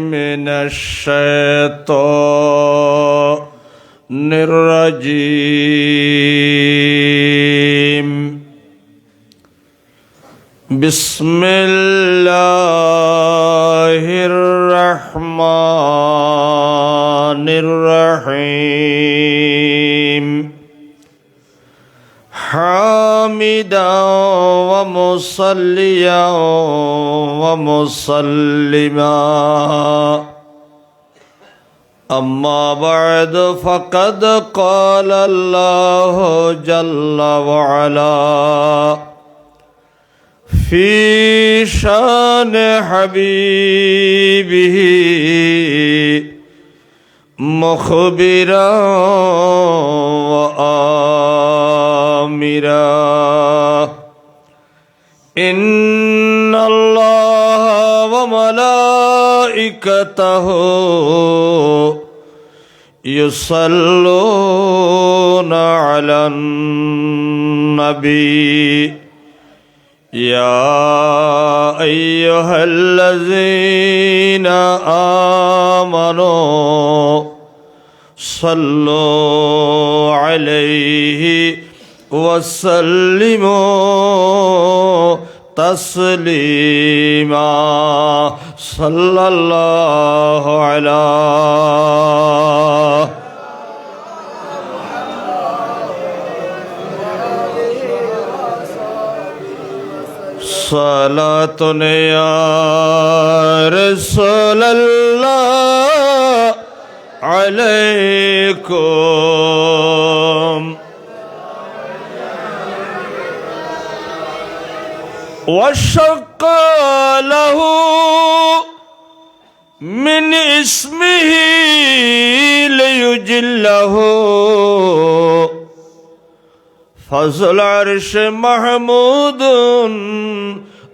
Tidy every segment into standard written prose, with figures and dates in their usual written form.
من الشيطان الرجيم بسم الله الرحمن الرحيم حامدا ومصليا ومسلما أما بعد فقد قال الله جل وعلا في شان حبيبه مخبرا وآمرا إن الله وملائكته يصلون على النبي يا أيها الذين آمنوا صلوا عليه وسلموا تسليما صلى الله على صلاة يا رسول الله عليكم وشق له من اسمه ليجله فذو العرش محمود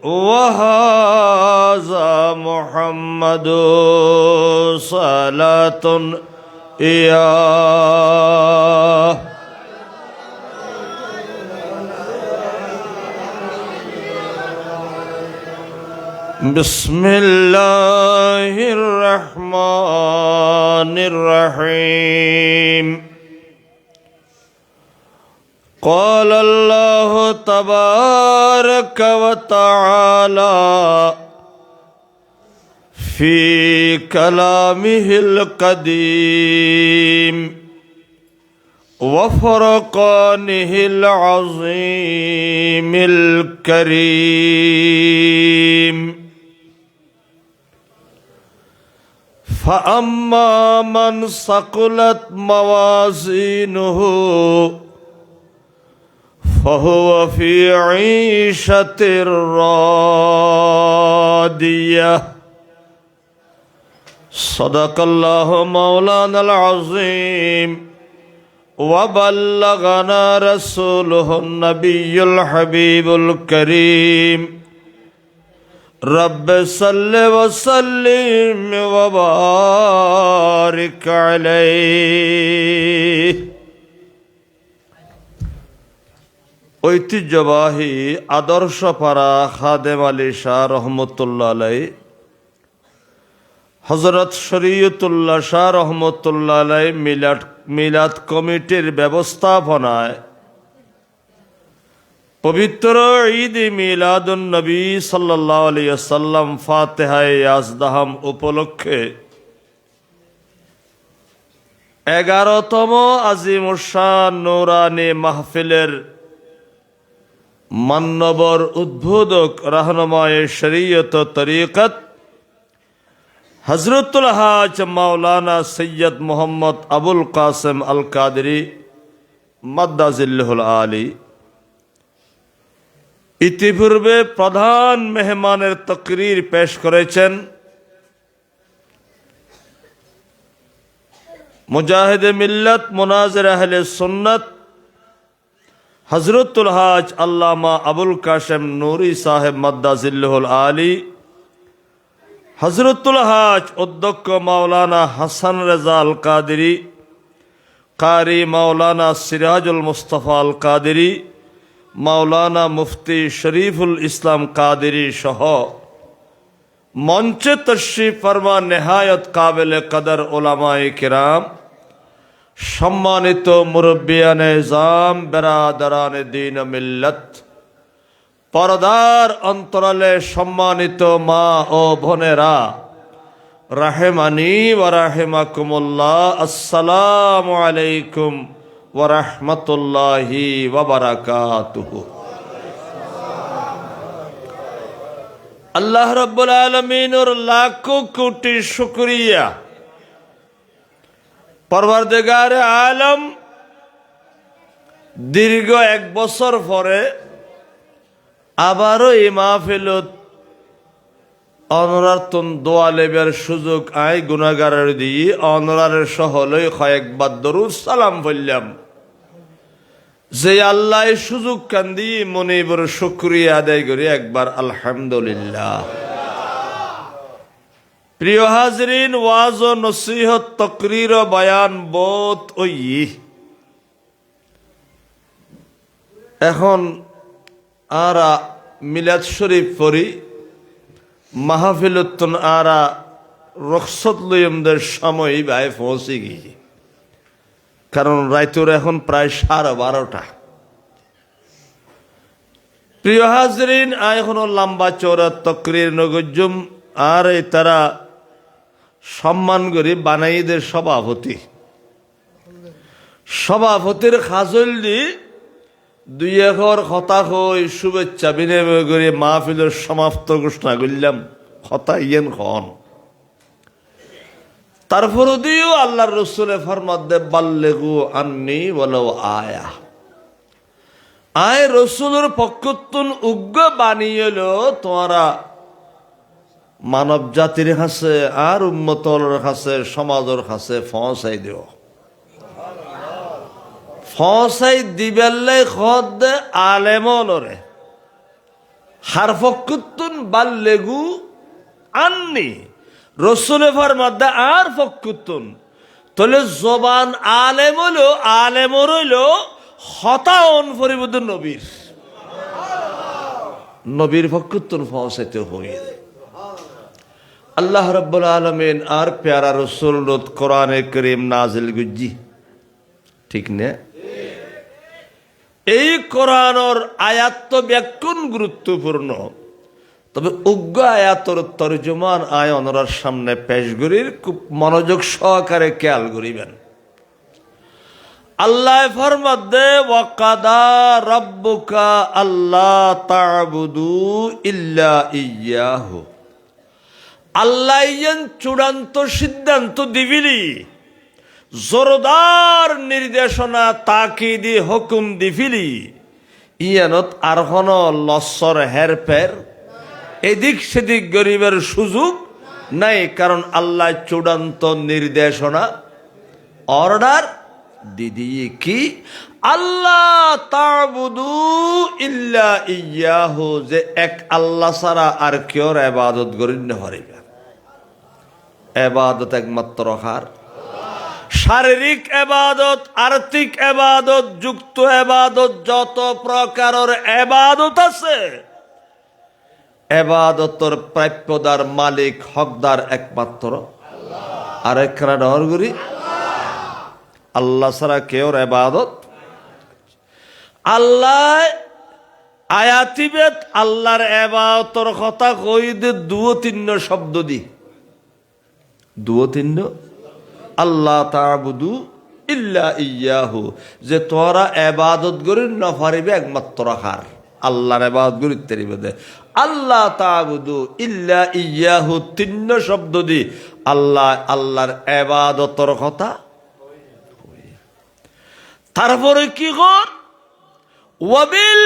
وهذا محمد صلاة يا بسم الله الرحمن الرحيم قال الله تبارك وتعالى في كلامه القديم وفرقانه العظيم الكريم فأما من ثقلت موازينه فهو في عيشة راضية صدق الله مولانا العظيم وبلغنا رسوله النبي الحبيب الكريم رب صل وسلم وبارك عليه ঐতিহ্যবাহী আদর্শপাড়া খাদেম আলী শাহ রহমতুল্লাহ আলাই হযরত শরীয়তুল্লাহ শাহ রহমতুল্লাহ আলাই মিলাদ কমিটির ব্যবস্থাপনায় পবিত্র ঈদ মিলাদুন নবী সাল্লাল্লাহু আলাইহি ওয়াসাল্লাম ফাতিহায়ে ইয়াজদাহাম উপলক্ষে 11তম আজিমুশান নূরানী মাহফিলের মান্যবর উদ্বোধক রাহনুমায়ে শরীয়ত তরিকত হযরতুল হাজ মাওলানা সৈয়দ মোহাম্মদ আবুল কাসেম আল কাদরি মাদ্দাজিল্লাহুল আলী ইতিপূর্বে প্রধান মেহমানের তকরির পেশ করেছেন মুজাহিদে মিল্লাত মুনাজির আহলে সুন্নাত হযরতুল হাজ আল্লামা আবুল কাসেম নুরি সাহেব মাদ্দাজিল্লাহুল আলী হযরতুল হাজ অধ্যক্ষ মাওলানা হাসান রেজা আল কাদরি কারি মাওলানা সিরাজুল মুস্তাফা আল কাদরি মাওলানা মুফতি শরীফুল ইসলাম কাদেরী সহ मंचे तशरीफ फरमा नेहायत काबिल कदर उलमाए किराम, सम्मानित मुरब्बियान इज़ाम, बेरादरान दीन मिल्लत, परदार अंतराले सम्मानित मा ओ बोनेरा, राहिमानी व राहिमाकुमुल्लाह, अस्सलामु अलैकुम व रहमतुल्लाहि व बरकातुहु। अल्लाह रब्बुल आलमीन और लाखों कोटि शुक्रिया परवरदिगार आलम दीर्घ एक बছর পরে আবারও এই মাহফিলত অনরাতন দোয়া লেবার সুযোগ আয় গুনাহগারের দিয়ে অনরারের সহলই কয়েকবার দরুদ সালাম বললাম যে আল্লাহ সুযোগ কান্দি মনিবর শুকরিয়া আদায় করি একবার আলহামদুলিল্লাহ। প্রিয় হাজরিন, ওয়াজ ও নসিহত তকরির ও বয়ান বোধ ওই এখন আরা মিলাদ শরীফ পড়ি মাহফিলতুন আরা রখসত লইমদের সময় ভাই পৌঁছে গিয়ে, কারণ রাইতর এখন প্রায় 12:30। প্রিয় হাজরিন, এখনো লম্বা চৌড়া তকরির নগজুম আর এই তারা সম্মান করি বানাইদের সভাপতির খাজল দি দুই একর কথা হই শুভেচ্ছা বিনিময় করে মাহফিলের সমাপ্ত ঘোষণা করলাম। কথা ইয়েন খন তারপর দিও আল্লাহর রসুলে ফরমাত দে বাল্লেগু আন্নি ওয়ালাউ আয়া। আয় রসুলের পক্ষতুন উগ্র বানিয়েলো তোমরা মানব জাতির কাছে আর উম্মতর কাছে সমাজের কাছে পৌঁছাই দিও। পৌঁছাই দিবেলাই খদ দে আলেমলরে হার পক্ষতুন বাল্লেগু আন্নি রসুলে ফরমাত আর ফকুতুন তাহলে জবান আলেম হইল আলেমর হইল হতাউন ফরিবুদ্দিন নবীর ফকুতুন পৌঁছাইতে হই। আল্লাহ রাব্বুল আলামিন আর প্যারা রসুল কোরআনে করিম নাজিল গুজি, ঠিক না? এই কোরআনের আয়াত তো ব্যাকুণ গুরুত্বপূর্ণ, তবে উগ্র আয়াতর তরজমান আয় অনরার সামনে পেশ করির খুব মনোযোগ সহকারে খেয়াল করিবেন। আল্লাহ ফরমাত দে ওয়াকাদা রাব্বুকা আল্লা তা'বুদু ইল্লা ইয়্যাহু। আল্লাহ ইয়ান চূড়ান্ত সিদ্ধান্ত দিবিলি, জোরদার নির্দেশনা তাকিদি হুকুম দিবিলি, ইয়ানত আর কোন লসর হেরফের এদিক সেদিক গরিবের সুযোগ নাই, কারণ আল্লাহ চূড়ান্ত নির্দেশনা অর্ডার দিদি কি আল্লাহ তা'বুদু ইল্লা ইয়্যাহু, যে এক আল্লাহ ছাড়া আর কেউ ইবাদত করিন না পারিবে। ইবাদত একমাত্র কার? শারীরিক ইবাদত, আর্থিক ইবাদত, যুক্ত ইবাদত, যত প্রকারের ইবাদত আছে এবাদতর প্রাপ্যদার মালিক হকদার একমাত্র আর একখানা ডর করি আল্লাহ ছাড়া কেউ এবাদত। আল্লাহ আয়াতিবেদ আল্লাহর এবাদতর কথা কই দে দুও তিন্ন শব্দ দি, দুও তিন্ন আল্লাহ তা'বুদু ইল্লা ইয়্যাহু, যে তোরা এবাদত করি না পারিবে একমাত্র কার? আল্লাহর ইবাদত করিতে পারিবে। আল্লাহ তা'বুদু ইল্লা ইয়্যাহু তিন্ন শব্দ দি আল্লাহর ইবাদতের কথা। তারপরে কি কর? ওয়াবিল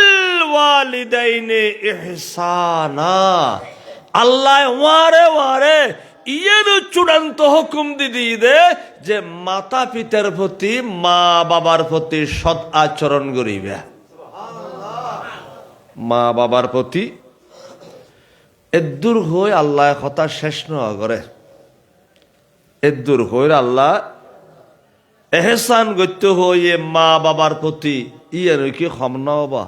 ওয়ালিদাইনি ইহসানা। আল্লাহ ওয়ারে ওয়ারে ইয়ের চূড়ান্ত হুকুম দিদি দে যে মাতা পিতার প্রতি, মা বাবার প্রতি সৎ আচরণ করিবে। মা বাবার প্রতি এদুর হই আল্লাহ কথা শেষ না করে, এদুর হই আল্লাহ এহসান গত্য হইয়ে মা বাবার প্রতি ইয়ে কি খম না বাবা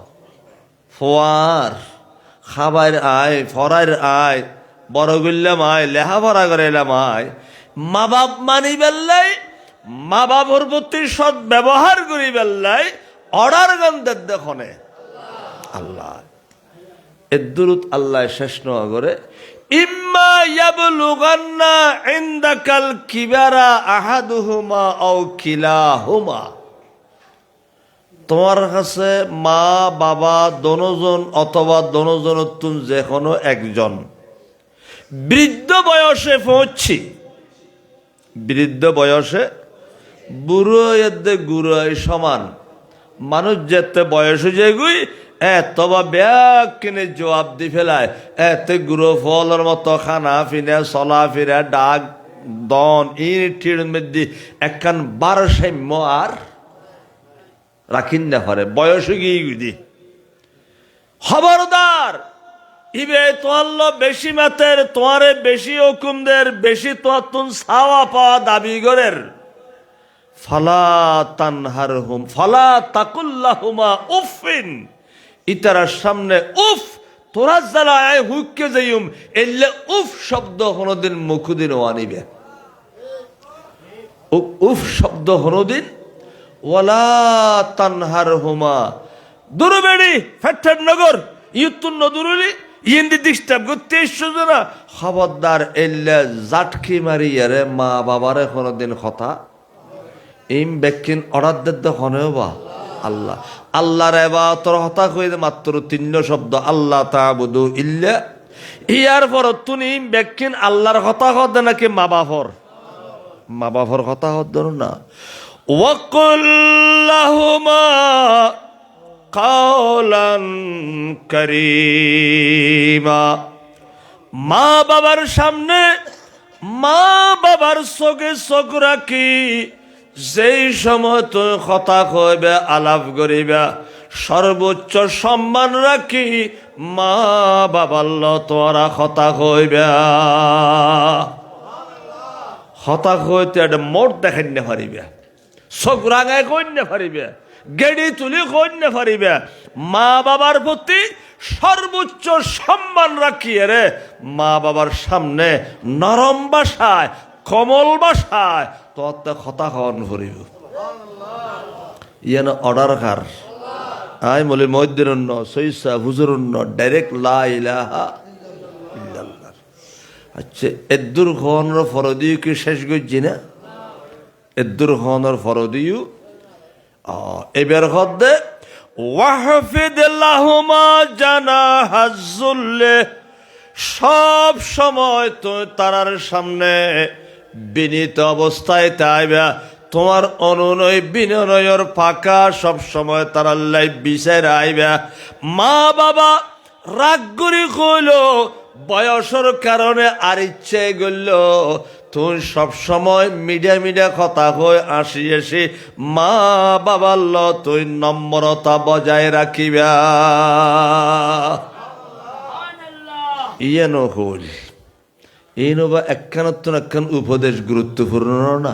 ফোয়ার খাবার আয় ফরার আয় বড় গিল্লাম আয় লেহাপড়া করে এলাম আয় মা বাপ মানি বেল্লাই মা বাবার প্রতি সৎ ব্যবহার করি বেল্লাই অর্ডার গন্ধের দেখনে আল্লাহ এদুরুত আল্লাহ শেষ নোয়া করে ইম্মা ইয়াবলুগান্না ইনদাকাল কিবারা আহাদুহুমা আও কিলাহুমা তোমার কাছে মা বাবা দোনোজন অথবা দোনোজনের তুন যে কোনো একজন বৃদ্ধ বয়সে পৌঁছছি বৃদ্ধ বয়সে বুড়ো এতে গুড়ো সমান মানুষ যেতে বয়স যেগুই তবা ব্যাগ কিনে জবাব দি ফেলায় এতে গুঁড়ো ফলের মতো খানা ফিনে চলা ফিরা ডাক দন ইটির মধ্যে একখান 12 সাম্য আর রাখিন না পারে বয়স গিয়ে গুদি খবরদার ইবে তোয়াল্ল বেশি মাতের তোমারে বেশি হুকুমদের বেশি তোয়াতুন ছাওয়া পাওয়া দাবি করের ফালা তানহারহুম ফালা তাকুল্লাহুমা উফিন ইতারার সামনে উফ তোরা জ্বালায় হুককে যাইম এলে উফ শব্দ কোনদিন মুখদিন আনিবে উফ শব্দ কোনদিন ওয়ালা তানহারহুমা দুরুবেড়ি ফেটফেট নগর ইউতুন নদুরুলি ইন্দি ডিস্টার্ব করতে এসছো না খবরদার এলে জাটকি মারিয়ারে মা বাবারে কোনদিন কথা ইম বেকিন অর্ডার দিতে হনেও বা আল্লাহ আল্লাহর ইবাদতের হতা কইতে মাত্র 3 শব্দ আল্লাহ তা'বুদু ইল্লা ইয়ার পর তুমি বেকিন আল্লাহর কথা হদ নাকি মা বাবার কথা হদ না ওয়াকুল লাহুমা কাওলান কারীমা মা বাবার সামনে মা বাবার চোখে চোখ রাখি যেই সময় তুই কথা কইবে আলাপ করিবা সর্বোচ্চ সম্মান রাখি মা বাবার তোরা কথা কইবা কথা কইতে একটা মোট দেখাই না পারিবে চোখ রাঙায় কই না পারিবে গেড়ি তুলি কই না পারিবে মা বাবার প্রতি সর্বোচ্চ সম্মান রাখিয়ে রে মা বাবার সামনে নরম ভাষায় কমল ভাষায় তোতে কথা কন করিব ইয়ান অর্ডার কার আই বলি মহিদ্দিরুন্ন সৈসা হুজুরুন্ন ডাইরেক্ট লা ইলাহা ইল্লাল্লাহ আচ্ছা এদ্দুর খনর ফরদিও কি শেষ গজ্জি না এদ্দুর খনর ফরদিও এবার হদ্দে ওয়াহফিদ লাহুমা জানাহাজ্জুল্লে সব সময় তো তারার সামনে বিনীত অবস্থায় তাইবা তোমার অনুনয় বিনয়ের ফাঁকা সব সময় তারার লাই বিচার আইবা মা বাবা রাগ করি কইল বয়সের কারণে আর ইচ্ছে গেল তুই সব সময় মিডিয়া কথা হয়ে আসি মা বাবার ল তুই নম্রতা বজায় রাখিবা ইয়েনো হল এইনবা একখানত একখান উপদেশ গুরুত্বপূর্ণ না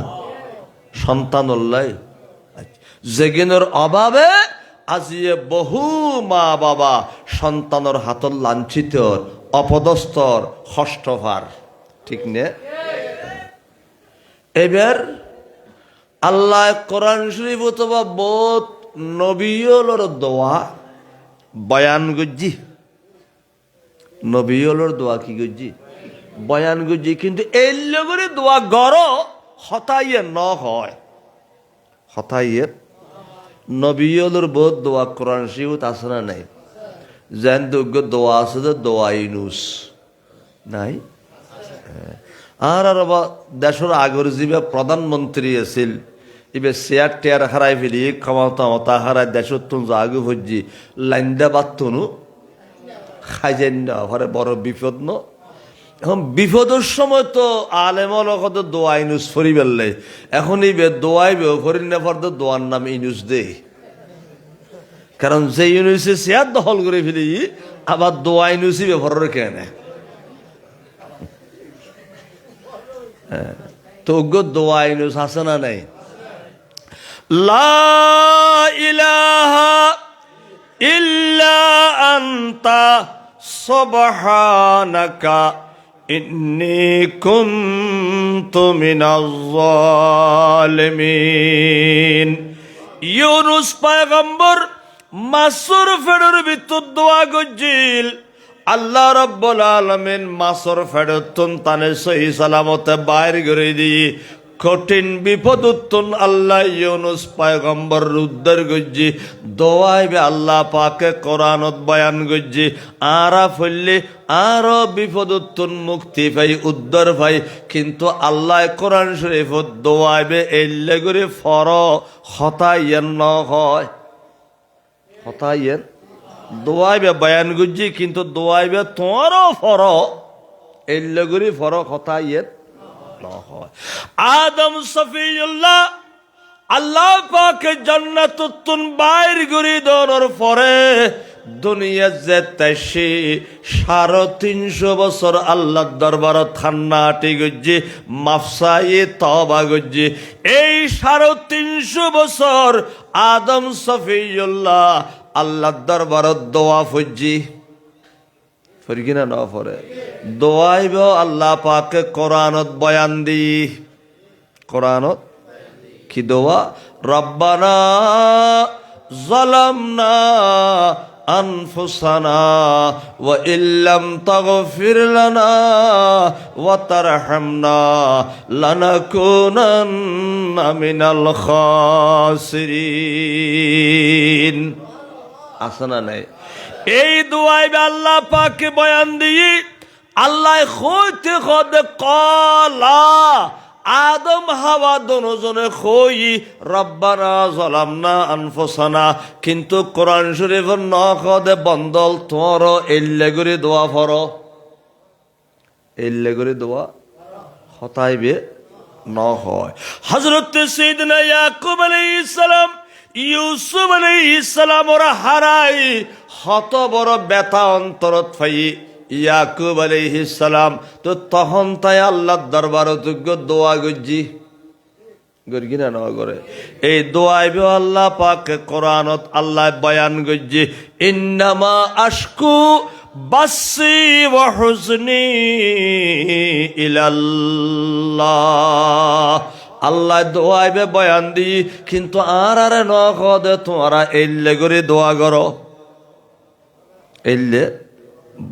সন্তান যেগিনের অভাবে আজিয়ে বহু মা বাবা সন্তানের হাতত লাঞ্ছিত অপদস্থর হষ্টভার ঠিক নে এবার আল্লাহ কোরআন শরীফ অথবা বহুত নবীর দোয়া বয়ান গজ্জি নবীর দোয়া কি গজ্জি বয়ান গজ্জি কিন্তু এই লগরে দোয়া গড় হতাইয়ে ন হয় হতাইয়ে নবীর বহুত দোয়া কোরআন শরীফ আছে না নাই যেন যোগ্য দোয়া আছে যে দোয়া ইনুস নাই আর দেশের আগর যিবা প্রধানমন্ত্রী আছিল এবার চেয়ার টেয়ার হারাই ফেলি ক্ষমতা হারাই দেশের তুন আগু ভজি লাইন্দা বাত্তনু খাইজেন না ঘরে বড় বিপদ ন এখন বিপদের সময় তো আলেমল কত দোয়া ইনুস ফরি বেললে এখন এই দোয়াইবে ফরি না ফর দোয়ার নাম ইনুস দে কারণ যে ইউনিসে চেয়ার দখল করে ফেলি আবার দোয়া ইনুসই ব্যবহার কেন তো দোয়া ইনুস আছে না নাই লা ইলাহা ইল্লা আনতা সুবহানাকা ইন্নী কুনতু মিনাজ জালিমিন। ইউনুস পয়গম্বর মাছর ফেডের ভিতর দোয়া গজিল, আল্লাহ রাব্বুল আলামিন মাছর ফেডতন তানে সহি সালামতে বাইর করে দিয়ে কঠিন বিপদ উত্তন আল্লাহ ইউনুস পয়গম্বর উদ্ধার গজ্জি দোয়াইবে আল্লাহ পাকে কোরআনত বয়ান গজ্জি আরা ফললে আরো বিপদ উত্তন মুক্তি পাই উদ্ধার পাই। কিন্তু আল্লাহ কোরআন শরীফ দোয়াইবে এল্লে করে ফর হতাইয়েন ন হয়, হতাইয়েন দোয়াইবে বয়ান গজ্জি কিন্তু দোয়াইবে তোমারও ফর এল্লে করে ফর হতাইয়েন। আদম সফিউল্লাহ আল্লাহ পাকে জান্নাতুন বাইর করে দেওয়ার পরে দুনিয়া যেতেছি 350 বছর আল্লাহ দরবার থান্নাটি গজ্জি মাফসাই তওবা গজ্জি। এই 350 বছর আদম সফিউল্লাহ আল্লাহ দরবার দোয়া ফুজি ফরিকিনা ন পরে দোয়াইব আল্লাহ পাকে কোরআনত বয়ান দি। কোরআনত কি দোয়া? রব্বানা যালামনা আনফুসানা ওয়া ইল্লাম তাগফির লানা ওয়া তারহামনা লানাকুনান্না মিনাল খাসিরিন। আসনা নাই এই দোয়াইবে আল্লাহ পাকে বয়ান দিয়ে আল্লাহ হইতে খদে কলা আদম হাওয়া দোনোজনে খই রব্বানা যালামনা আনফুসানা। কিন্তু কোরআন শরীফ ন খদে বন্দল তোর এল্লে করে দোয়া ফর এল্লে করে দোয়া হতাইবে ন হয়। হযরত সাইয়েদনা ইয়াকুব আলাইহিস সালাম ইউসুফ আলাইহিস সালাম ওরা হারাই হত বড় ব্যথা অন্তরত ফাই ইয়াকুব আলাইহিস সালাম তো তখন তাই আল্লাহর দরবারে যোগ্য দোয়া গজ্জি গরগিনা ন করে এই দোয়াইবে আল্লাহ পাক কোরআনত আল্লাহ বয়ান গজ্জি ইন্নামা আশকু বাসি ওয়া হুজনি ইলাল্লাহ। আল্লাহ দোয়াইবে বয়ান দি কিন্তু আর আরে ন কদে তোমরা এল্লে করে দোয়া করো এল্লে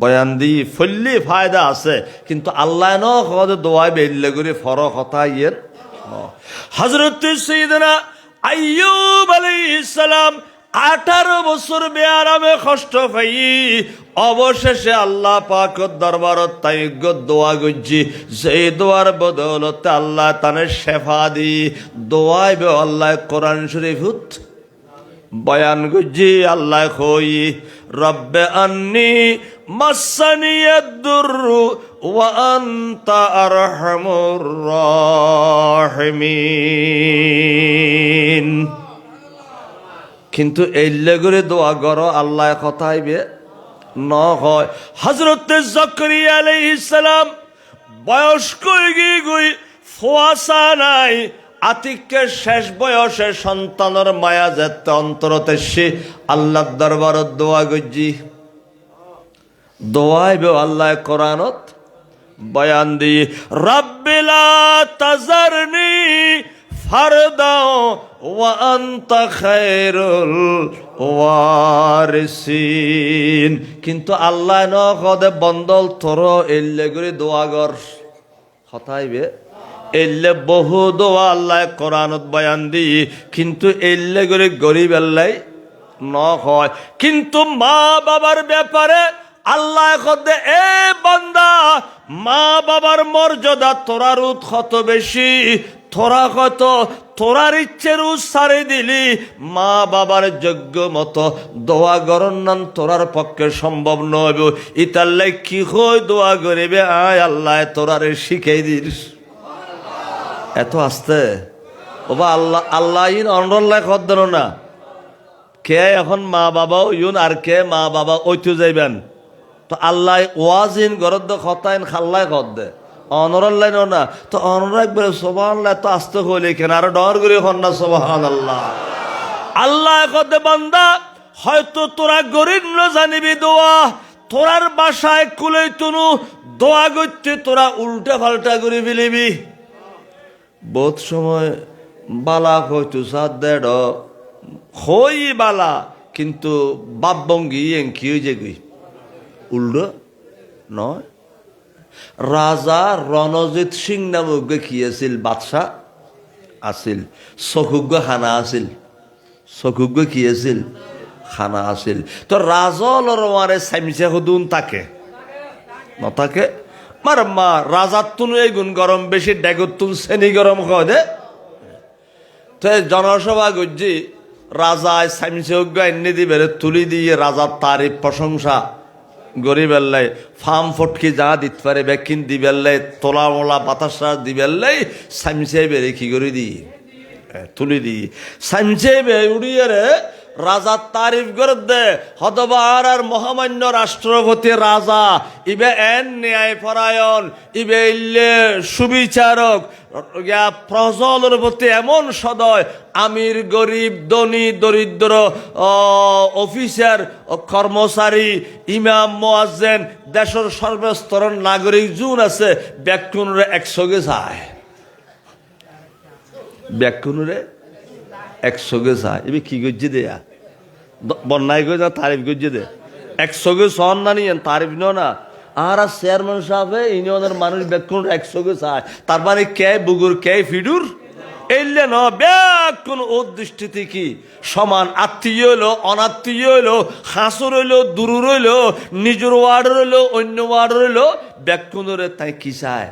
বয়ান দি ফললে ফায়দা আছে কিন্তু আল্লাহ ন কদে দোয়াইবে এল্লে করে ফর কথা ইয়ের। হযরত সাইয়েদনা আইয়ুব আলাইহিস সালাম 18 বছর বেআরামে কষ্ট পাই অবশেষে আল্লাহ পাকের দরবারত তাইগ দোয়া গজ্জি যে দোয়ার বদৌলতে আল্লাহ তানে শেফা দি দোয়াইবে আল্লাহ কোরআন শরীফত বয়ান গজ্জি আল্লাহ কই রব্বে আন্নি মাসানিয়াদ-দুররু ওয়া আনতা আরহামুর রাহিমিন। কিন্তু এল্লে করে দোয়া করো আল্লাহ কথাইবে ন হয়। হযরত জাকারিয়া আলাইহিস সালাম বয়স্ক হয়ে গই ফোয়াসা নাই আতিকের শেষ বয়সে সন্তানের মায়া যেতে অন্তরতে সে আল্লাহর দরবারত দোয়া গজ্জি দোয়াইবে আল্লাহ কোরআনত বয়ান দি রাব্বিলা তাজারনি ফারদাও ওয়া আনতা খায়রুল ওয়ারিসিন। কিন্তু আল্লাহ ন কদে বন্দল তোর এল্লে করে দোয়া গর হতাইবে এল্লে বহু দোয়া আল্লাহ কোরআনত বয়ান দি কিন্তু এল্লে করে গরিব আল্লাহ ন হয়। কিন্তু মা বাবার ব্যাপারে আল্লাহ কদে এ বান্দা মা বাবার মর্যাদা তোরার কত বেশি তোরা কত তোরার ইচ্ছের সারে দিলি মা বাবার যোগ্য মতো দোয়া গরন নান তোরার পক্ষে সম্ভব নয়। ইতাল্লাই কি হয় দোয়া করিবে আয় আল্লাহ তোরারে শিখাই দিস এত আসতে ওবা আল্লাহ আল্লাহ ইন অনরল্লাহ কদ্দন না কে এখন মা বাবাও ইউন আর কে মা বাবা ওইতু যাইবেন তো আল্লাহ ওয়াজিন গরদ্দ খতাইন খাল্লাই কদ দে অনরাল্লাই না তো অনর একবারে সুবহানাল্লাহ তো আসতে হইলে কেন আর ডর করে হন না সুবহানাল্লাহ। আল্লাহ কদে বান্দা হয়তো তোরা গরিব ন জানিবি দোয়া তোরার বাসায় কুলে তুনু দোয়া করতে তোরা উল্টা পাল্টা করে ফেলিবি। বহুত সময় বালা হয়তো সাত দেড় হই বালা, কিন্তু বাপবঙ্গি এঙ্কি হয়ে যে গই উল্টো নয়। রাজা রণজিৎ সিং নামক কি আছিল বাদশাহ আছিল, চকুজ্ঞ খানা আছিল, চকুজ্ঞ কি আছিল খানা আছিল। তো রাজলর মারে চামিচা সুদুন তাকে নতাকে মার মা রাজার তুন এই গুণ গরম বেশি ডেগর তুন শ্রেণী গরম খাওয়া দে। তো জনসভা গজ্জি রাজায় সামসেজ্ঞ এনে দিবে তুলি দিয়ে রাজার তারিফ প্রশংসা গরিবেল্লাই ফার্ম ফটকি যা দিতে পারে ব্যাকিন দিবেল্লাই তোলা মোলা বাতাসা দিবেল্লাই সামসে বেড়ে কি করে দিই তুলি দিই সামসে বে উড়িয়ে রে রাজার তারিফ করে দে। হতবার আর মহামান্য রাষ্ট্রপতি রাজা ইবে এন ন্যায় পরায়ণ, ইবে ইল্লে সুবিচারক, প্রজলের প্রতি এমন সদয়, আমির গরিব ধনী দরিদ্র অফিসার কর্মচারী ইমাম মুয়াজ্জিন দেশের সর্বস্তরের নাগরিক জুন আছে ব্যাকুণরে একসঙ্গে যায়, ব্যাকুণরে একসঙ্গে যায়। এবার কি করছে দেয়া বন্যায় করে তারিফ করছে দে একসঙ্গে সন না নিয়েন তারিফ নিও না। আর চেয়ারম্যান সাহেব ইউনিয়নের মানুষ ব্যাকুণ একসঙ্গে চায়, তার মানে কে বুগুর কে ফিডুর এলে ন ব্যাকুণ ওর দৃষ্টিতে কি সমান, আত্মীয় হইলো অনাত্মীয় হইলো, হাসুর হইলো দূর হইলো, নিজের ওয়ার্ড রইলো অন্য ওয়ার্ড রইলো, ব্যাকুণরে তাই কি চায়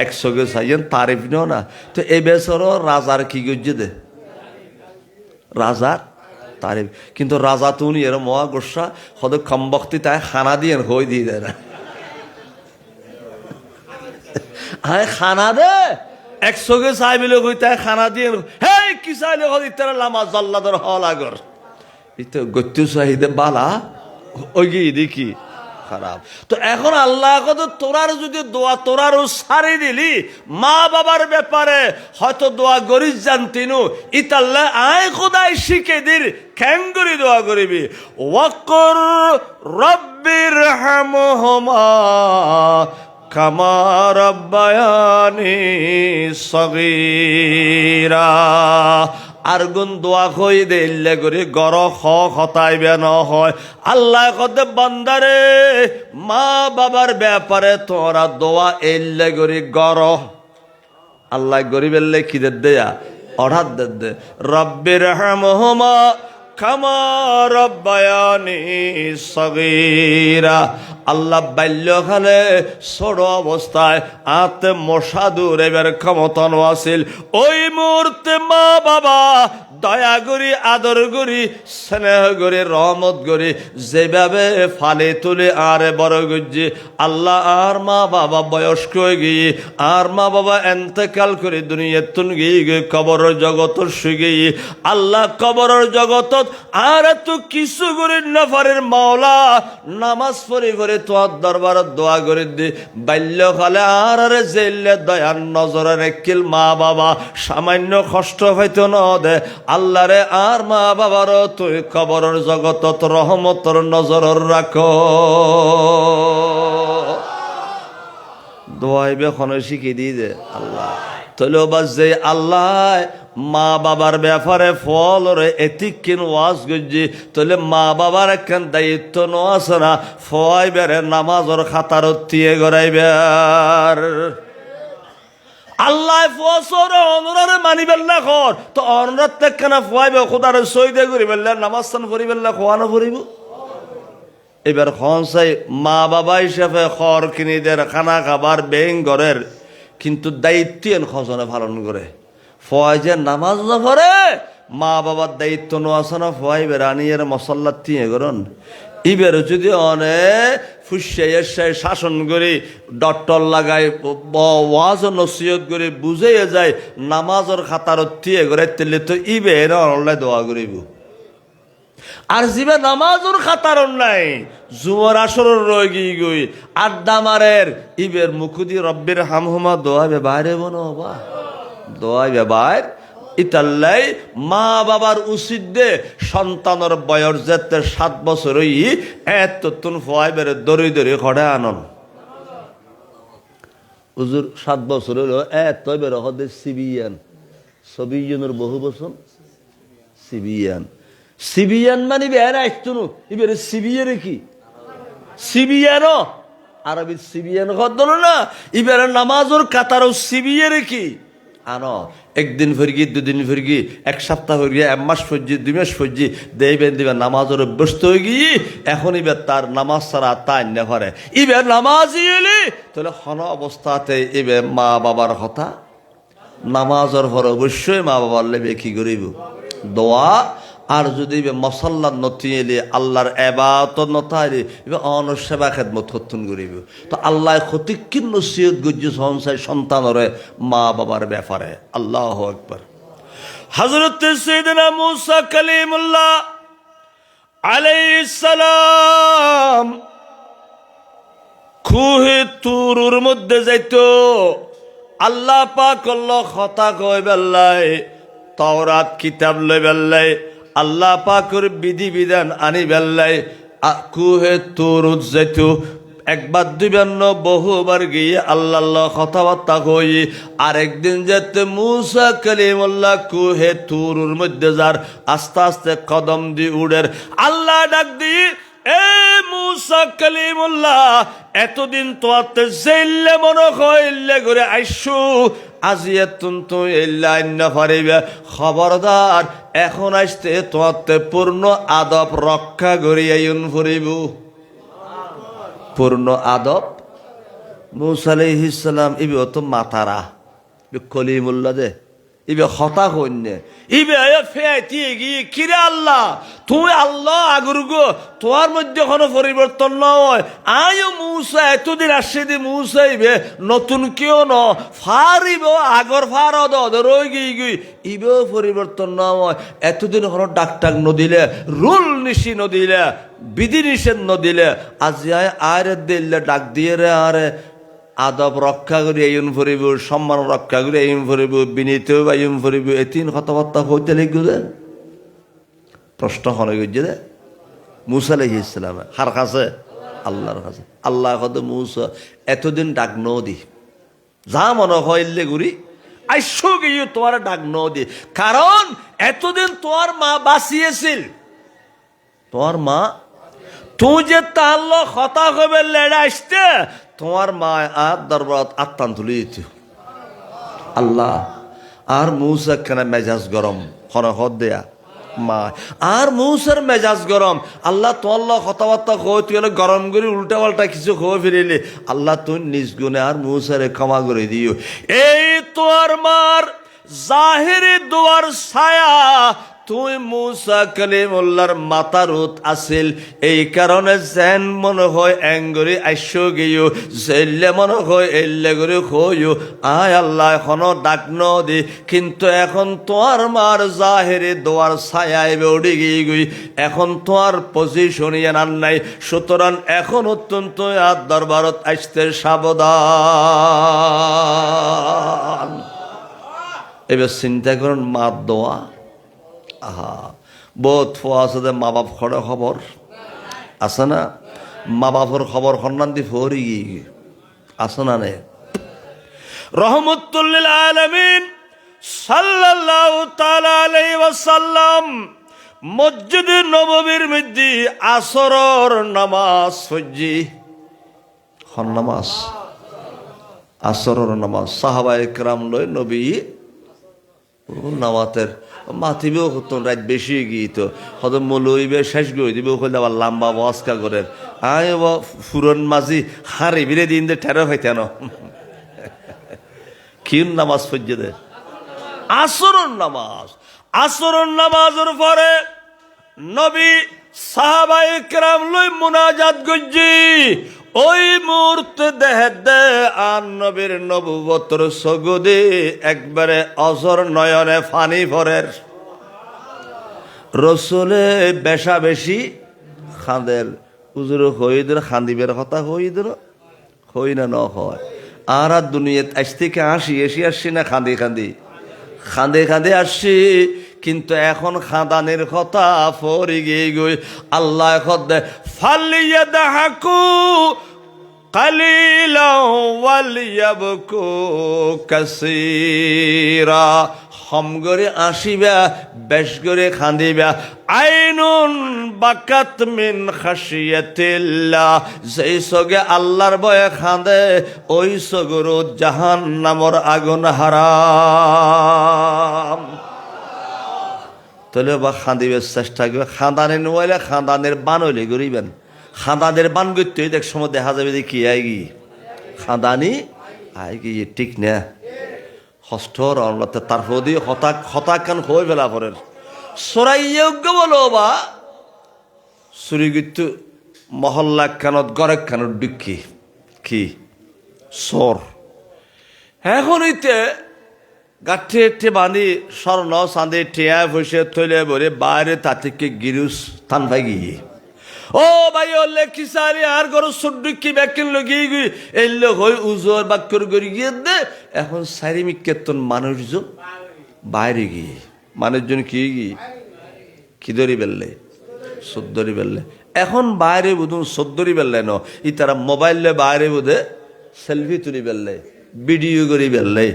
একসঙ্গে চাই তারিফ নিও না। তো এই বেচরও রাজার কি করছে দে রাজার তারিফ, কিন্তু রাজা তুনি এর মহা গোসা হদ কমবক্তি তাই খানা দিয়ে হই দিয়ে দেয় না। হ্যাঁ খানা দে একসঙ্গে চাই বিলে কই তাই খানা দিয়ে হে কি চাইলে হদ ইতারা লামা জল্লাদর হল আগর ইতো গত্যু চাহিদে বালা ওই গিয়ে দেখি খারাপ। তো এখন আল্লাহ কত তোরার যদি দোয়া তোরারও সারি দিলি মা বাবার ব্যাপারে হয়তো দোয়া করিস জানতিনু ইতাল্লা আয় খোদাই শিখে দির খ্যাঙ্গুরি দোয়া করিবি ওয়াক্কর রব্বির হামহুমা কামা রাব্বায়ানি সগীরা। আর গুন দোয়া কই দিলে করে গর হতাইবে ন হয়। আল্লাহ কদে বান্দারে মা বাবার ব্যাপারে তোরা দোয়া এলে করে গর আল্লাহ গরিবের কি দেয়া অর্ডার দে রব্বির হামহুমা কামা রাব্বায়ানি সগীরা। আল্লাহ বাল্যকালে ছোট অবস্থায় আতে মশা দূরের ক্ষমতা আছিল, ওই মুহূর্তে মা বাবা দয়া করি আদর করি স্নেহ করি রহমত করি যেভাবে ফালে তুলে আরে বড় গজ্জি আল্লাহ আর মা বাবা বয়স্ক হয়ে গিয়ে আর মা বাবা এন্তেকাল করে দুনিয়ার তুন গিয়ে কবরের জগৎ শুয়ে আল্লাহ কবরের জগৎ আর তো কিছু করে নফরের মাওলা নামাজ পড়ে পড়ে তোর দরবারত দোয়া করে দি বাল্যকালে আর আরে জেলে দয়ার নজরে রেখিল মা বাবা সামান্য কষ্ট হইতো ন দে আল্লাহ রে আর মা বাবার তুই কবরের জগতত রহমতর নজর রাখো। দোয়াইবে খনে শিখে দিয়ে দে আল্লাহ তৈল বাস যে আল্লাহ মা বাবার ব্যাপারে ফল রে এতিক কিন ওয়াজ গজ্জি তলে মা বাবার একখান দায়িত্ব ন আছে না ফয় বেড়ে নামাজর খাতার দিয়ে গড়াইবার আল্লাহ ফুয়াশরে অনুরারে মানি বেল্লা কর তো অনুরাত তেখানা ফুয়াইবে খোদারে সইদে করি বেল্লা নামাজ স্থান করি বেল্লা খোয়ানো করিব। এবার খন চাই মা বাবা হিসাবে খর কিনি দের খানা খাবার বেং ঘরের কিন্তু দায়িত্ব খজনে পালন করে ফয় যে নামাজ না পড়ে মা বাবার দায়িত্ব ন আছে না ফয় বেড়ানিয়ের মশল্লা তিয়ে করন ইবের যদি অনেক ফুসাই শাসন করে ডটল লাগাই ওয়াজ নসিহত করে বুঝে যায় নামাজের খাতার তিয়ে করে তেলে তো ইবে অনলাই দোয়া করিব। আর জিবে নামাজের খাতার নাই জুমর আসর রয়ে গিয়ে গই আড্ডা মারের ইবের মুখুদি রব্বির হামহুমা দোয়া বে বাইরে বনো বা দোয়া বে বাইর ইতাল্লাই মা বাবার উচিত দে সন্তানের বয়স যেতে 7 বছর হই এত তুন ফয় বেড়ে দড়ি দড়ি খড়ে আনন হুজুর 7 বছর হলো এত বেড়ে হদে সিবিয়ান সবিজনের বহু বছর সিবিয়ান মানে বেড়ে আসতুন এবারে সিবিয়ান কি সিবিয়ানো আরবি সিবিয়ান কত না এবারে নামাজের কাতারও সিবিয়ান কি আনো একদিন ফিরগি 2 দিন ফিরগি 1 সপ্তাহ ফিরগি 1 মাস ফিরগি 2 মাস ফিরগি দেবেন দিবেন নামাজের অভ্যস্ত হয়ে গিয়ে এখন এবার তার নামাজ ছাড়া তাই না করে এবার নামাজই এলি তাহলে হন অবস্থাতে এবার মা বাবার কথা নামাজের পর অবশ্যই মা বাবার লেবে কি করিব দোয়া আর যদি মশাল্লার নতি এলে আল্লাহর এবাদত নতাইলে অনসেবা খেদমত করতুন করিব তো আল্লাহ ক্ষতিক্ষীণ নসিহত গুজ্জু সংসার সন্তানরে মা বাবার ব্যাপারে আল্লাহু আকবার হযরত সাইয়েদনা মুসা কালিমুল্লাহ আলাইহিস সালাম খুহে তুরুর মধ্যে যাইতো আল্লাহ পাক আল্লাহ কথা কই বেল্লাই তাওরাত কিতাব লই বেল্লাই আল্লাহ পাকের বিধি বিধান আনি বেল্লাই কুহে তুরুত যাইতো একবার দুইবার বহুবার গিয়ে আল্লাহ কথাবার্তা কই আরেকদিন যেতে মুসা কালিমুল্লাহ কুহে তুরুর মধ্যে যার আস্তে আস্তে কদম দি উড়ের আল্লাহ ডাক দি এ মুসা কালিমুল্লাহ এতদিন তোয়াতে জেলে মনে হইলে করে আইসু আজি এতুন তো এল্লাই না পারিবে খবরদার এখন আসতে তোয়াতে পূর্ণ আদব রক্ষা করিয়া ইউন ফুরিব পূর্ণ আদব মুসা আলাইহিস সালাম ইবে তো মাতারা কলিমুল্লাহ দে ইবে হতা কন্যে ইবে ফেয়াতি গিয়ে কিরে আল্লাহ তুই আল্লাহ আগর গো তোর মধ্যে কোনো পরিবর্তন নয় আয়ো মুসা এতদিন আসছে দি মুসা ইবে নতুন কেউ ন ফারিব আগর ফার রই গিয়ে গই ইবেও পরিবর্তন নয় এতদিন কোনো ডাকটাক নদিলে রুল নিশি নদিলে বিধি নিষেধ নদিলে আজি আয় দিলে ডাক দিয়ে রে আরে আদব রক্ষা করি আইন ফুরিব সম্মান রক্ষা করি আইন ফুরিব বিনীত আইন ফুরিব এই 3 কথাবার্তা হইতে লিখবে প্রশ্ন হনে গিয়ে দে মুসা আলাইহিস সালাম হার কাছে আল্লাহর কাছে আল্লাহ কত মুসা এতদিন ডাক নদি যা মনে হইলে গুরি আইসো গিয়ে তোমার ডাক নদি কারণ এতদিন তোমার মা বাঁচিয়েছিল তোমার মা তুই যে তার কথা হবে লেড়া আসতে তোমার মা আর দরবারত আত্মান তুলে দিত আল্লাহ আর মুসা কেন মেজাজ গরম হন হদ দেয়া মা আর মুসার মেজাজ গরম আল্লাহ তোর কথাবার্তা কই তুই গরম করে উল্টা পাল্টা কিছু খোয়া ফিরিলে আল্লাহ তুই নিজ গুণে আর মুসারে ক্ষমা করে দিও এই তোর মার জাহেরি দুয়ার ছায়া তুই মুসা কালিমুল্লাহর মাতারুত আসিল এই কারণে যেন মনে হয় এঙ্গরি আইসো গিয়েও জেলে মনে হয় এল্লে করে খইও আয় আল্লাহ এখনো ডাক দি কিন্তু এখন তোমার মার জাহেরে দোয়ার ছায়ায় উড়ে গিয়ে গই এখন তোমার পজিশন ইয়ান নাই সুতরাং এখন অত্যন্ত আর দরবারত আসতে সাবধান এবার চিন্তা করুন মার দোয়া আহা বহুত ফোয়া আছে যে মা বাপ খড়ে খবর আছে না মা বাপর খবর সন্ধান দি ফরি আছে না নে রহমতুল লিল আলামিন সাল্লাল্লাহু তাআলা আলাইহি ওয়াসাল্লাম মসজিদে নববীর মধ্যে আসরের নামাজ পড়জি হন নামাজ আসরের নামাজ সাহাবায়ে কেরাম লয় নবী নামাতের মাতিবেও হতো রাত বেশি গিয়ে তো হয়তো মলইবে শেষ করে দিবে ওখানে আবার লম্বা বস্কা করে আয় ফুরন মাঝি হারে বিরে দিন দে ঠেরো হইতেন কি নামাজ পড়ছে দে আসরন নামাজের পরে নবী সাহাবায়ে কেরাম লই মুনাজাত গজ্জি ওই মুহূর্তে দেহে দে আর নবীর নবুবতর সগদে একবারে অজর নয়নে ফানি ভরের রসুলে বেশা বেশি খাঁদের উজুর হইদের খান্দিবের কথা হইদের হই না ন হয় আর দুনিয়াত আজ থেকে আসি না খাঁদি খাঁদে খাঁদে আসছি, কিন্তু এখন খাদানের কথা ফরি গিয়ে গই। আল্লাহ খদ্দে ফালিয়া দাহাকু কালিলাও ওয়ালিয়াবকু কাসীরা। হম করে আসিবা, বেশ করে খাঁদিবা। আইনুন বাকাত মিন খাশিয়াতিল্লাহ, যেই সগে আল্লাহর ভয়ে খাঁদে ওই সগর জাহান্নামর আগুন হারাম। তাহলে বা খাঁদিবার চেষ্টা করবে, খাঁদানে নোয়াইলে খাঁদানের বান হইলে গরিবেন। খাঁদানের বান করতে এক সময় দেখা যাবে যে কি আইগি খাঁদানি আইগি, ঠিক না? হস্তর অনলাতে তার হদি হতাক কান হয়ে ফেলা পরের সরাইয়োগ্য বলো বা চুরি কিন্তু মহল্লা কানত গড়েক কানত ডুকি কি সর। এখন হইতে গাঠে একটি বাঁধি স্বর্ণ চাঁদি টিয়া বসে থইলে বলে বাইরে তা থেকে গিরুস থান ভাই গিয়ে ও ভাই ওলে খিসারি আর গরু সুডুকি ব্যাকিন লগিয়ে গিয়ে এই লোক হই উজোর বাক্যর গড়ি গিয়ে দে। এখন সারিমিক কেতন মানুষজন বাইরে গিয়ে মানুষজন কি ধরি বেললে সদ্দরি বেললে। এখন বাইরে বুধুন সদ্দরি বেললে ন ই তারা মোবাইলে বাইরে বুধে সেলফি তুলি বেললে, ভিডিও করি বেললে,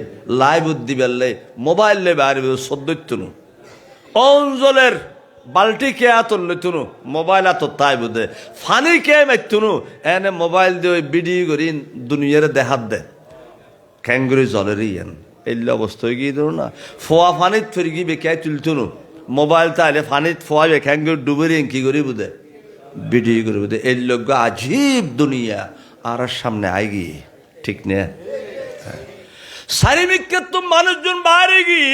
লাইভ উদ্দি বেললে, মোবাইলে বাইরে বুধে সদ্দৈত্যনু অঞ্চলের বাল্টি কে আতলে তুনু মোবাইল আত তাই বুধে ফানি কে মাইতুনু এনে মোবাইল দিয়ে ভিডিও করি দুনিয়ার দেখাত দে ক্যাঙ্গুরি জলের ইয়েন এলে অবস্থা হয়ে গিয়ে ধরো না। ফোয়া ফানিত ফিরে গিয়ে বেকায় তুলতুনু মোবাইল তাইলে ফানিত ফোয়াবে ক্যাঙ্গুরি ডুবেরি কি করি বুধে ভিডিও করি বুধে এই লোক আজীব দুনিয়া আর সামনে আই গিয়ে, ঠিক না? সারিমিককে তো মানুষজন বাইরে গিয়ে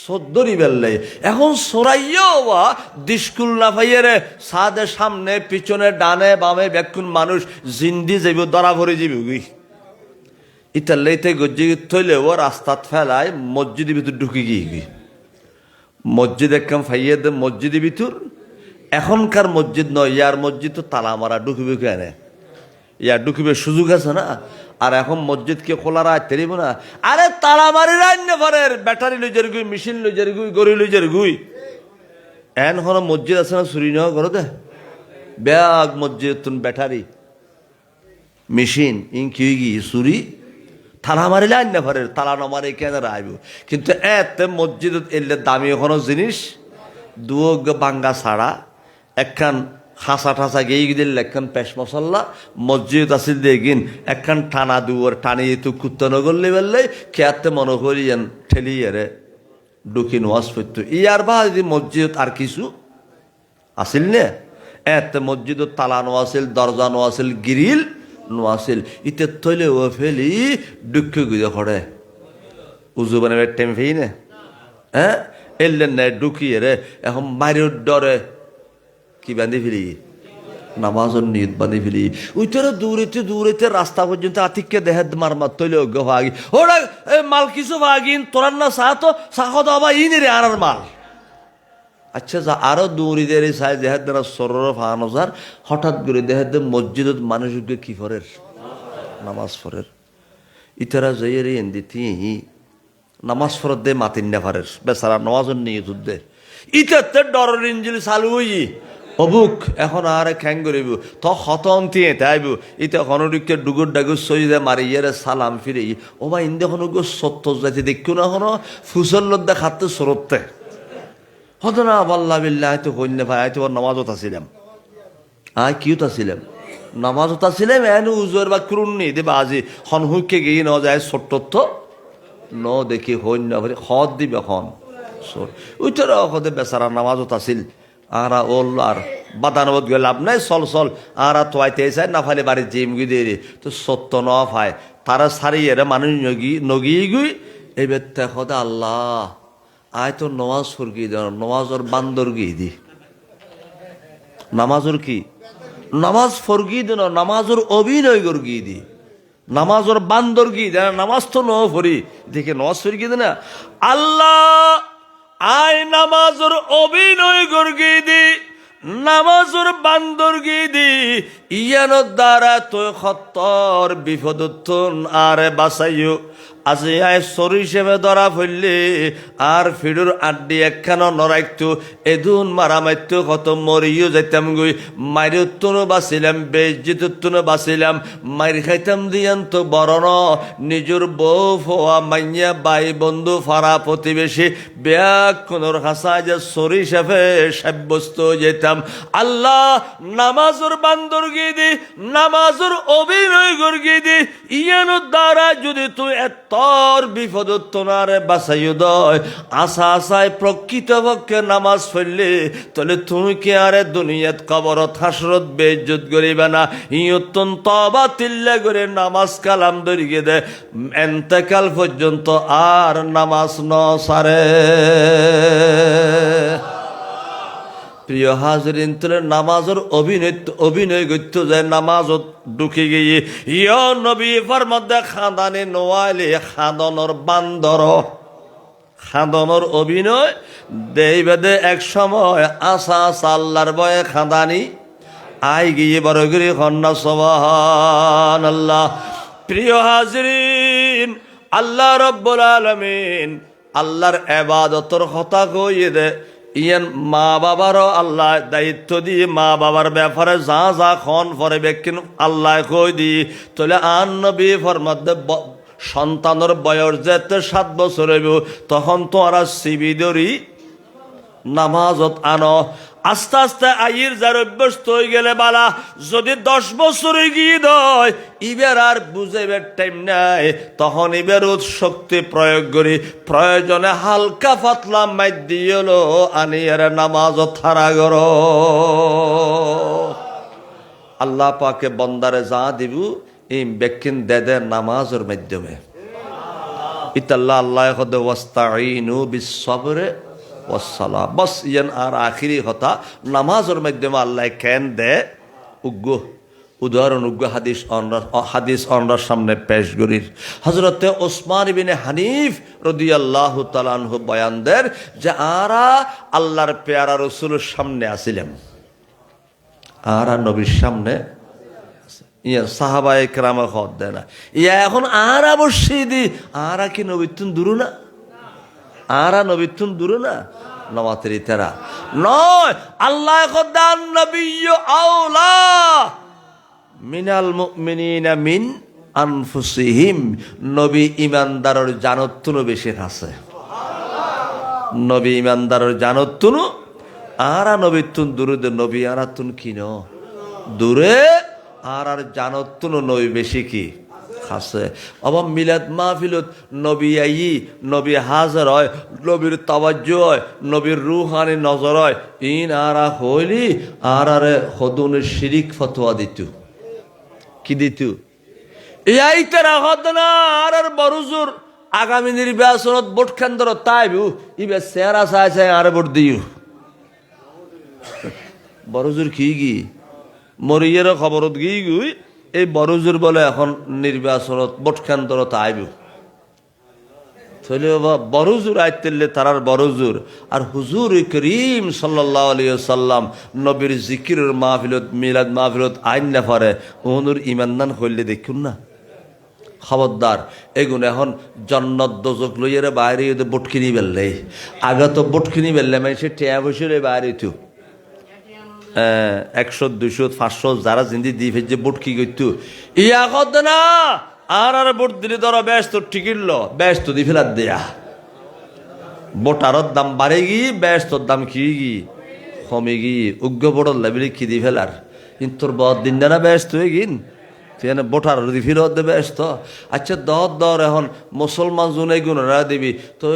সদ্দরি বেললে। এখন সরাইয়াও বা দিস্কুল না ভাইয়েরে সাদের সামনে পিছনে ডানে বামে বেকুন মানুষ জিন্দি যাইব ধরা ভরে যাবি গুই ইতাল্লাইতে গজ্জি থইলে ও রাস্তাত ফেলায় মসজিদের ভিতর ঢুকে গিয়ে গি মসজিদ একদম ফাইয়ে দে মসজিদের ভিতর। এখনকার মসজিদ নয়, ইয়ার মসজিদ তো তালা মারা ঢুকিবে কেন, ইয়ার ঢুকিবে সুযোগ আছে না। আর এখন মসজিদকে খোলা রাখতে পারিব না। আরে তালা মারি রান্না ঘরের ব্যাটারি লইজার গুই, মেশিন লইজার গুই, গড়ি লইজার গুই। এন হন মসজিদ আছে না চুরি নেওয়া করো দে ব্যাগ মসজিদ তুন ব্যাটারি মেশিন ইন কি গিয়ে চুরি তালা মারিলে আন্না ঘরের তালা নমারে কেন আইব। কিন্তু এতে মসজিদ এলে দামি কোনো জিনিস দুয়ো বাঙ্গা ছাড়া একখান হাসা ঠাসা গেয়ে দিল একখান পেশ মশল্লা মসজিদ আসিল দেখিন একখান টানা দুয়ার টানিয়ে তো কুত্তানো করলে বেললে খেয়াতে মনে করিয়েন ঠেলিয়ে রে ডুকি নোয়াজ পড়তো ইয়ার বা যদি মসজিদ আর কিছু আসিল নে এতে মসজিদ তালা নোয়াছিল, দরজা নোয়াছিল, গিরিল নোয়াছিল। ইতে থইলে ও ফেলি দুঃখ গুজে খড়ে উজু বানাবে টেম ফেই নে হ্যাঁ এলেন না ঢুকিয়ে রে এখন বাইরের ডরে কি বাঁধি ফেলি নামাজের নিয়ত বাঁধি ফেলি ওইটারে দূরেতে রাস্তা পর্যন্ত আতিককে দেহে মারমার তৈলে অজ্ঞ ভাগি ওরা মাল কিছু ভাগিন তোরার না চা তো চাহ দাবা ইনি রে আর মাল। আচ্ছা যা আরো দৌড়ি দিয়ে চাই দেহের দ্বারা সরর ফানোজার হঠাৎ করে দেহের দে মসজিদত মানুষকে কি ফরের নামাজ ফরের ইতারা যাই রে এন্দিতি নামাজ ফরত দে মাতিন নেফারের বেচারা নামাজের নিয়ে যুদ্ধে ইতে ডরের ইঞ্জিল চালু হই অবুক এখন আর খ্যাং করিব তো হতন দিয়ে তাইব ইতে হনরিককে ডুগুর ডাগুর সই দে মারি ইয়ারে সালাম ফিরে ও বা ইন্দে হনগো সত্য যাইতে দেখো না হন ফুসল লদ্দা খাতে সরতে হতো না আল্লাহ বিল্লাহ তো কন্যা ভাই আয় তো নামাজত আসিলাম আয় কিউত আসিলাম নামাজত আসিলাম এন উজোর বা ক্রুন্নি দেবা আজি হনহুককে গিয়ে ন যায় ছোট্ট তো ন দেখি হইন না হদ দিবে খন ওইটার হদে বেচারা নামাজত আসিল আরা ওল আর বাদানবত গেল লাভ নাই চল আরা তোয়াইতে চাই না ফালে বাড়ির জিমগি দিয়ে তো সত্য ন ফায় তারা সারিয়ে মানুষ নগিয়ে গুই এই বেতে হদে আল্লাহ আয় তো নমাজ ফরগিয়ে দেন নমাজর বান্দর গিয়ে দি নামাজর কি নামাজ ফরগিয়ে দেন নামাজর অভিনয় গিয়ে দি নামাজর বান্দর গিয়ে দেন নামাজ তো ন ফরি দেখে নমাজ ফরগিয়ে দে না আল্লাহ আয় নামাজর অভিনয় গিয়ে দি নামাজর বান্দর গিয়ে দি ইয়ানোর দ্বারা তো খত্তর বিপদত্তন আরে বাসাইও আজিয়ায় সরি হিসেবে ধরা ফেললে আর ফিরুর আড্ডি একখানো নরাইতো এদুন মারা মাইতো কত মরিও যাইতাম গই মাইরুত্তনো বাঁচিলাম বেজ্জিতুত্তনো বাঁচিলাম মাইর খাইতাম দিয়ান তো বরণ নিজের বউ ফোয়া মাইয়া বাই বন্ধু ফারা প্রতিবেশী ব্যাগ কোনোর হাসা যে সরি হিসেবে সাব্যস্ত যেতাম। আল্লাহ নামাজুর বান্দর গিয়ে দি নামাজুর অভিনয় গিয়ে দি ইয়ানোর দ্বারা যদি তুই এতর বিপদ তোনারে বাঁচাইও দয় আশা আশায় প্রকৃতপক্ষে নামাজ পড়লে তাহলে তুমি কি আরে দুনিয়াত কবরত হাসরত বেইজ্জত করিবে না। ইয়তন তবা তিল্লা করে নামাজ কালাম ধরিয়ে দে এন্তেকাল পর্যন্ত আর নামাজ ন সারে। প্রিয় হাজরিন তুলে নামাজের অভিনয় করতে যায় নামাজত ঢুকে গিয়ে ইয় নবী ফরমাদে খাদানে নোয়ালে খাদনর বান্দর খাদনর অভিনয় দেই বেদে এক সময় আশা আল্লাহর বয়ে খাদানি আই গিয়ে বড় করে কন্যা সুবহানাল্লাহ। প্রিয় হাজরিন আল্লাহ রাব্বুল আলামিন আল্লাহর ইবাদতর কথা কইয়ে দে ইয়ান মা বাবারও আল্লাহ দায়িত্ব দিয়ে মা বাবার ব্যাপারে যা যা খন পরে ব্যক্তিন আল্লাহ কই দি তাহলে আন নবী ফরমাদে সন্তানের বয়স যেতে 7 বছর হইব তখন তো আর সিবিদরি নামাজত আনো আস্তে আস্তে আইর যার অভ্যস্ত হয়ে গেলে বালা যদি 10 বছর গিয়ে দয় ইবের আর বুঝাইবার টাইম নাই তখন ইবের শক্তি প্রয়োগ করি প্রয়োজনে হালকা পাতলা মাইর দিয়েলো আনি এর নামাজত থারা গর। আল্লাহ পাকে বন্দারে যা দিব এই ব্যক্তিন দেদের নামাজের মাধ্যমে ইতাল্লাহ আল্লাহ কদে ওয়াস্তাইনু বিস-সাবরে ওয়াস-সালাহ বস ইয়ান আর আখিরি কথা নামাজের মাধ্যমে আল্লাহ কেন দে উগ্র উদাহরণ উগ্র হাদিস অনরার সামনে পেশ করির হযরতে ওসমান ইবনে হানিফ রাদিয়াল্লাহু তাআলা আনহু বয়ান দেন যে আরা আল্লাহর পেয়ারা রাসূলের সামনে আসিলাম আরা নবীর সামনে ইয়া সাহাবায়ে কেরামে খত দেয় না ইয়া এখন আরা বসি দি আরা কি নবীতুন দূর না আরা নবীতুন দূর না নমাতেরি তেরা নয় আল্লাহ খদান নবিয়্যু আওলা মিনাল মুমিনিনা মিন আনফুসিহিম নবী ইমানদারের জানতুন বেশি আছে নবী ইমানদারের জানতুন আরা নবীতুন দূরে নবী আরা তুন কিন দূরে আর জানতুন নবী বেশি কি খাসে আবার মিলাদ মাহফিলত নবী আই নবী হাজার হয় নবীর তাওয়াজ্জু হয় নবীর রুহানি নজর হয় ইন আরা হইলি আর আরে হদুনের শিরিক ফতোয়া দিত কি দিত এই তারা হদ না আর বড়জুর আগামী নির্বাচনত ভোট কেন্দ্র তাইবু ইবে চেহারা চাই চাই আর ভোট দিও বড়জুর কি গি মরিয়ের খবরত গিয়ে গুই এই বড়জুর বলে এখন নির্বাচনত ভোট কেন্দ্রত আইব তাহলে বড়জুর আইতেলে তারার বড়জুর আর হুজুর করিম সাল্লাল্লাহু আলাইহি ওয়াসাল্লাম নবীর জিকিরের মাহফিলত মিলাদ মাহফিলত আইন না পারে ওনুর ইমানদান হইলে দেখুন না খবরদার এগুন এখন জন্নত দোজক লইয়ের বাইরে ভোট কিনি বেললে আগে তো ভোট কিনি বেললে মানে সে টেয়া বসে বাইরে তো 100 200 500 যারা জিন্দি দি ফেজে ভোট কি করতো ইয়া কত না আর ভোট দিলে ধরো ব্যস্ত ঠিকিল ব্যস্ত দি ফেলার দেয়া ভোটারর দাম বাড়ে গিয়ে ব্যস্তর দাম কি গিয়ে কমে গিয়ে উগ্র বড় লেবেলে কি দি ফেলার কিন্তু তোর বদ দিন না ব্যস্ত হয়ে গিন তুই ভোটার দি ফিরত দেবে ব্যস্ত আচ্ছা দর এখন মুসলমান জুনে গুণরা দিবি তো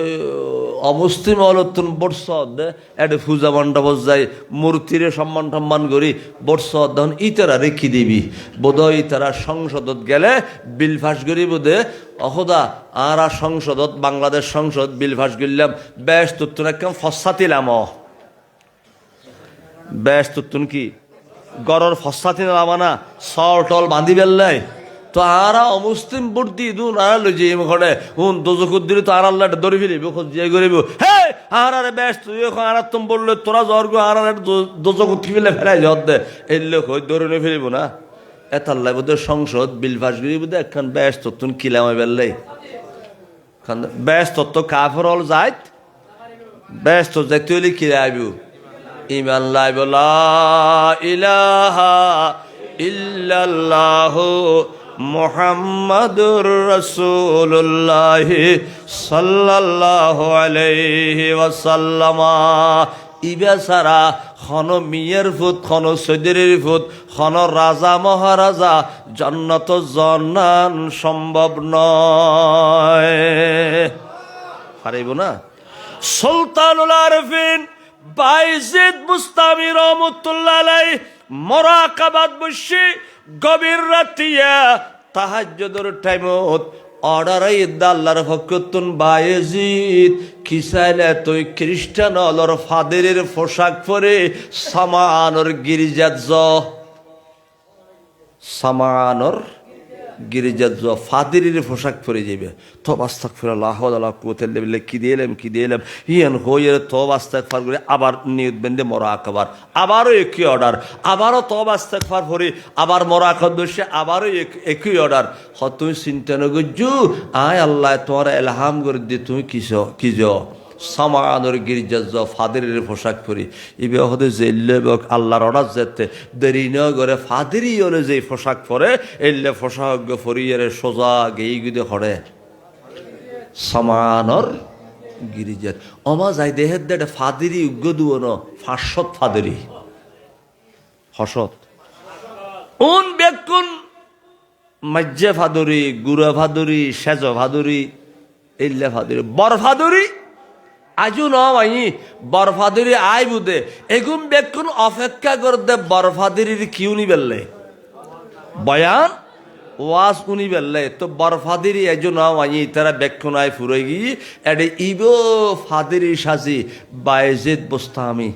অমুসলিম অলতুন বর্ষ দে এটা পূজা মণ্ডপ যাই মূর্তির সম্মান টম্মান করি বর্ষ তখন ইতারা রেখি দিবি বোধ ইতারা সংসদত গেলে বিল ফাঁস করি বোধে অহদা আর সংসদত বাংলাদেশ সংসদ বিল ফাঁস করলাম বেশ তুন একদম ফসাতিলাম বেশ তুন কি গরর ফসাতি নামানা সল টল বাঁধি বেললাই তো আরা অমুসলিম ভোট দিয়ে দুন আর লই যাই ঘরে হুন দোজকুদ দিলে তো আর আল্লাহ ধরে ফেলিব যে করিব হে আর আরে ব্যস্ত তুই এখন আর তুমি বললে তোরা জ্বর গো আর দোজকুদ কি ফেলে ফেলাই জ্বর দে এই লোক ধরে নিয়ে ফেলিব না এত আল্লাহ বোধ সংসদ বিল ফাঁস করি বোধ একখান ব্যস্ত তুমি কিলামাই বেললাই ব্যস্ত তো কাফরল যাইত ব্যস্ত যাইতে হলে কি আইব ইমান লাইব লা ইলাহা ইল্লাল্লাহু মুহাম্মাদুর রাসূলুল্লাহ সাল্লাল্লাহু আলাইহি ওয়াসাল্লাম ইবা সারা খন মিয়ের ফুত খন সৈদের ফুত খন রাজা মহারাজা জান্নাত জান্নান সম্ভব নয় পারিব না সুলতানুল আরফিন বাইজিদ বুস্তামি রহমাতুল্লাহ আলাইহি মুরাকাবাত বসে গভীর রাতিয়া তাহাজ্জুদের টাইমত অর্ডার আল্লাহর ফকতুন বাইজিদ কিসাইলে তুই খ্রিস্টান অলর ফাদেরের পোশাক পরে সামানর গির্জাত সামানর গির্জাত ফাদেরের পোশাক পরে যাবে তব আস্তাগফিরুল্লাহ ওয়া কুওয়াতা বিল্লাহ কি দিলাম ইয়ান হইয়ের তব আস্তাগফার করে আবার নিয়ত বেঁধে মুরাকাবার আবারও একই অর্ডার আবারও তব আস্তাগফার করে আবার মুরাকাত বসে আবারও একই অর্ডার হ তুমি চিন্তা নগজু আয় আল্লাহ তোমার ইলহাম করে দি তুমি কিজ সামানোর গির্জাত ফাদেরের পোশাক পরি ইবে হদে জেল্লে আল্লাহর অর্ডার যেতে দেরি ন করে ফাদেরি হলে যে পোশাক পরে এলে পোশাক ফরিয়ারে সোজা গেই গুদে হরে সামানোর গির্জাত অমা যাই দেহের দেড় ফাদেরি উগ্র দুয়ন ফাঁসত ফাদেরি হসত উন বেকুন মজ্জে ফাদরি গুড়া ফাদরি সেজ ফাদরি এলে ফাদরি বর ফাদরি আজও নয় বরফাদিরি আই বুদে এগুন বেকুন অপেক্ষা করতে বরফাদিরির কিউ নি বেললে বয়ান ওয়াজ উনি বেললে তো বরফাদিরি এজো নয় তারা বেকুন আই ফুরে গিয়ে এডে ইবো ফাদিরি সাজি বাইজিদ বুস্তামি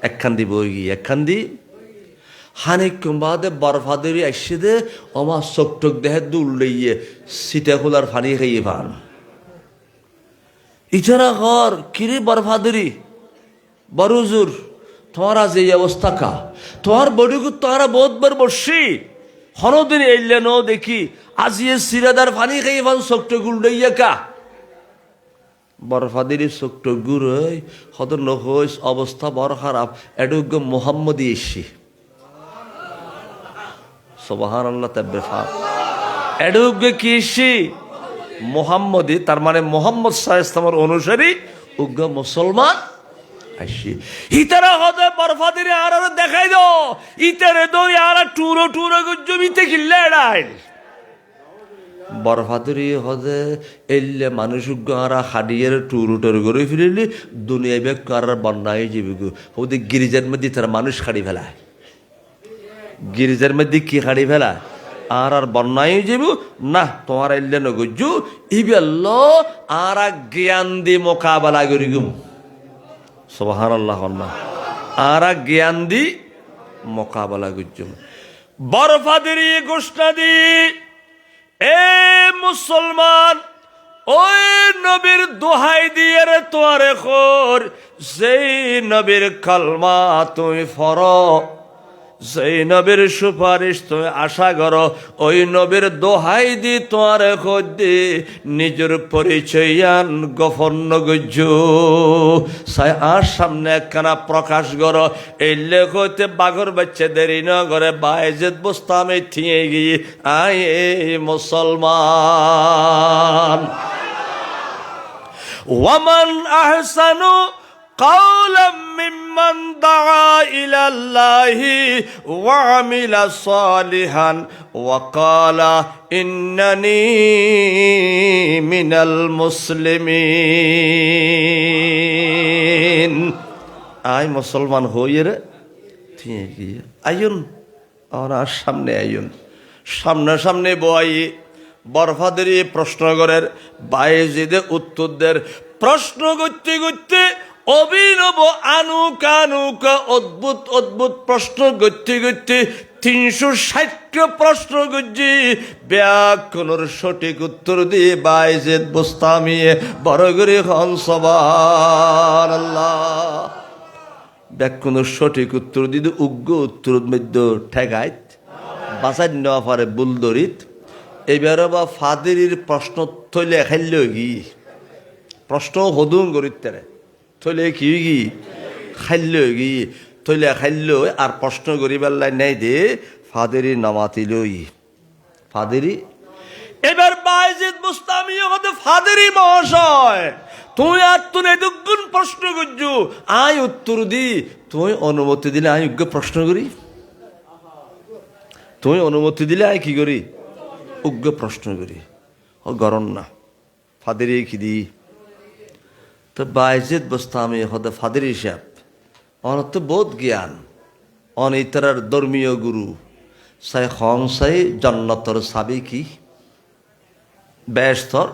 একখান দি বই গিয়ে একখান দি হানিক কুম্বাদে বরফাদিরি আসছে দে আমার চোখ দেহে দুল লইয়ে সিটা খোলার ফানি খাইয়ে পান ইচারা ঘর কিরে বরফাদরি বরুজুর তোমার আজ এই অবস্থা কা তোমার বডিগু তারা বহুতবার বসছি হনদিন এলে ন দেখি আজ ইয়ে সিরাদার ফানি খাই ফান চোখটা গুলডাইয়া কা বরফাদরি চোখটা গুড় হত নহইস অবস্থা বড় খারাপ এডুগ্য মোহাম্মদী এসছি সুবহানাল্লাহ তাবফা এডুগ্য কি এসছি মোহাম্মদী তার মানে মোহাম্মদ সাল্লাল্লাহু অনুসারী উগ্র মুসলমান আসি ইতারা হদে বরফাদিরে আর দেখাই দো ইতারে দই আর টুরো জমিতে খিল্লে এড়াইল বরফাদিরে হদে এলে মানুষ উগ্র আর হাডিয়ের টুরুটোর করে ফিরিলি দুনিয়া বেক আর বন্যায় যাবি গো ওদের গিরিজার মধ্যে তারা মানুষ খাড়ি ফেলায় গিরিজার মধ্যে কি খাড়ি ফেলায় আর বন্যায় যাব না তোমার এলে নগজু ইবেল আর জ্ঞান দি মোকাবেলা করি গুম সুবহানাল্লাহ আর জ্ঞান দি মোকাবেলা করছুম বরফাদেরই ঘোষণা দি এ মুসলমান ওই নবীর দোহাই দিয়ে রে তোয়ারে খোর সেই নবীর কালমা তুমি ফর সেই নবীর সুপারিশ তুমি আশা করো ওই নবীর দোহাই দি তোমার খোঁজ দি নিজের পরিচয়ান গোপন গজ্জু সাই আর সামনে একখানা প্রকাশ করো এই লেখ হইতে বাঘর বাচ্চা দেরি ন করে বাইজিদ বুস্তামি থিয়ে গিয়ে আই মুসলমান ওয়ামান আহসানু قولا ممن دعا إلى الله وعمل صالحا وقال إنني من المسلمين আই মুসলমান হইরে ঠিক আইন আর সামনে আইন সামনে বই বরফাদেরই প্রশ্ন করের বাইজিদে উত্তরদের প্রশ্ন করতে অভিনব আনুক অদ্ভুত প্রশ্ন করতে 360 প্রশ্ন করছি ব্যাকরণের সঠিক উত্তর দিয়ে বাইজিদ বুস্তামি বড় করে হন সুবহানাল্লাহ ব্যাকরণের সঠিক উত্তর দিতে উগ্র উত্তর মধ্য ঠেকাইত বাঁচাই নেওয়া পারে বুলদরিত এবারে বা ফাদেরির প্রশ্ন থইলে খাইল কি প্রশ্ন হদুন গরিতে থইলে কি খাইল কি থইলে খাইল আর প্রশ্ন করিবার লাই নাই দে ফাদেরি নামাতিলই ফাদেরি। এবার বাইজিদ বুস্তামি হতে ফাদেরি মহাশয় তুই আর তুই এতগুণ প্রশ্ন করছু আয় উত্তর দি তুই অনুমতি দিলে আয় উগ্র প্রশ্ন করি তুই অনুমতি দিলে আয় কি করি উগ্র প্রশ্ন করি ও গরম না ফাদেরি কি দি তো বাইজিদ বুস্তামি হতে ফাদেরি সাহেব অনত বোধ জ্ঞান অন ইতরার ধর্মীয় গুরু সাই খং সাই জন্নতর সাবি কি ব্যস্তর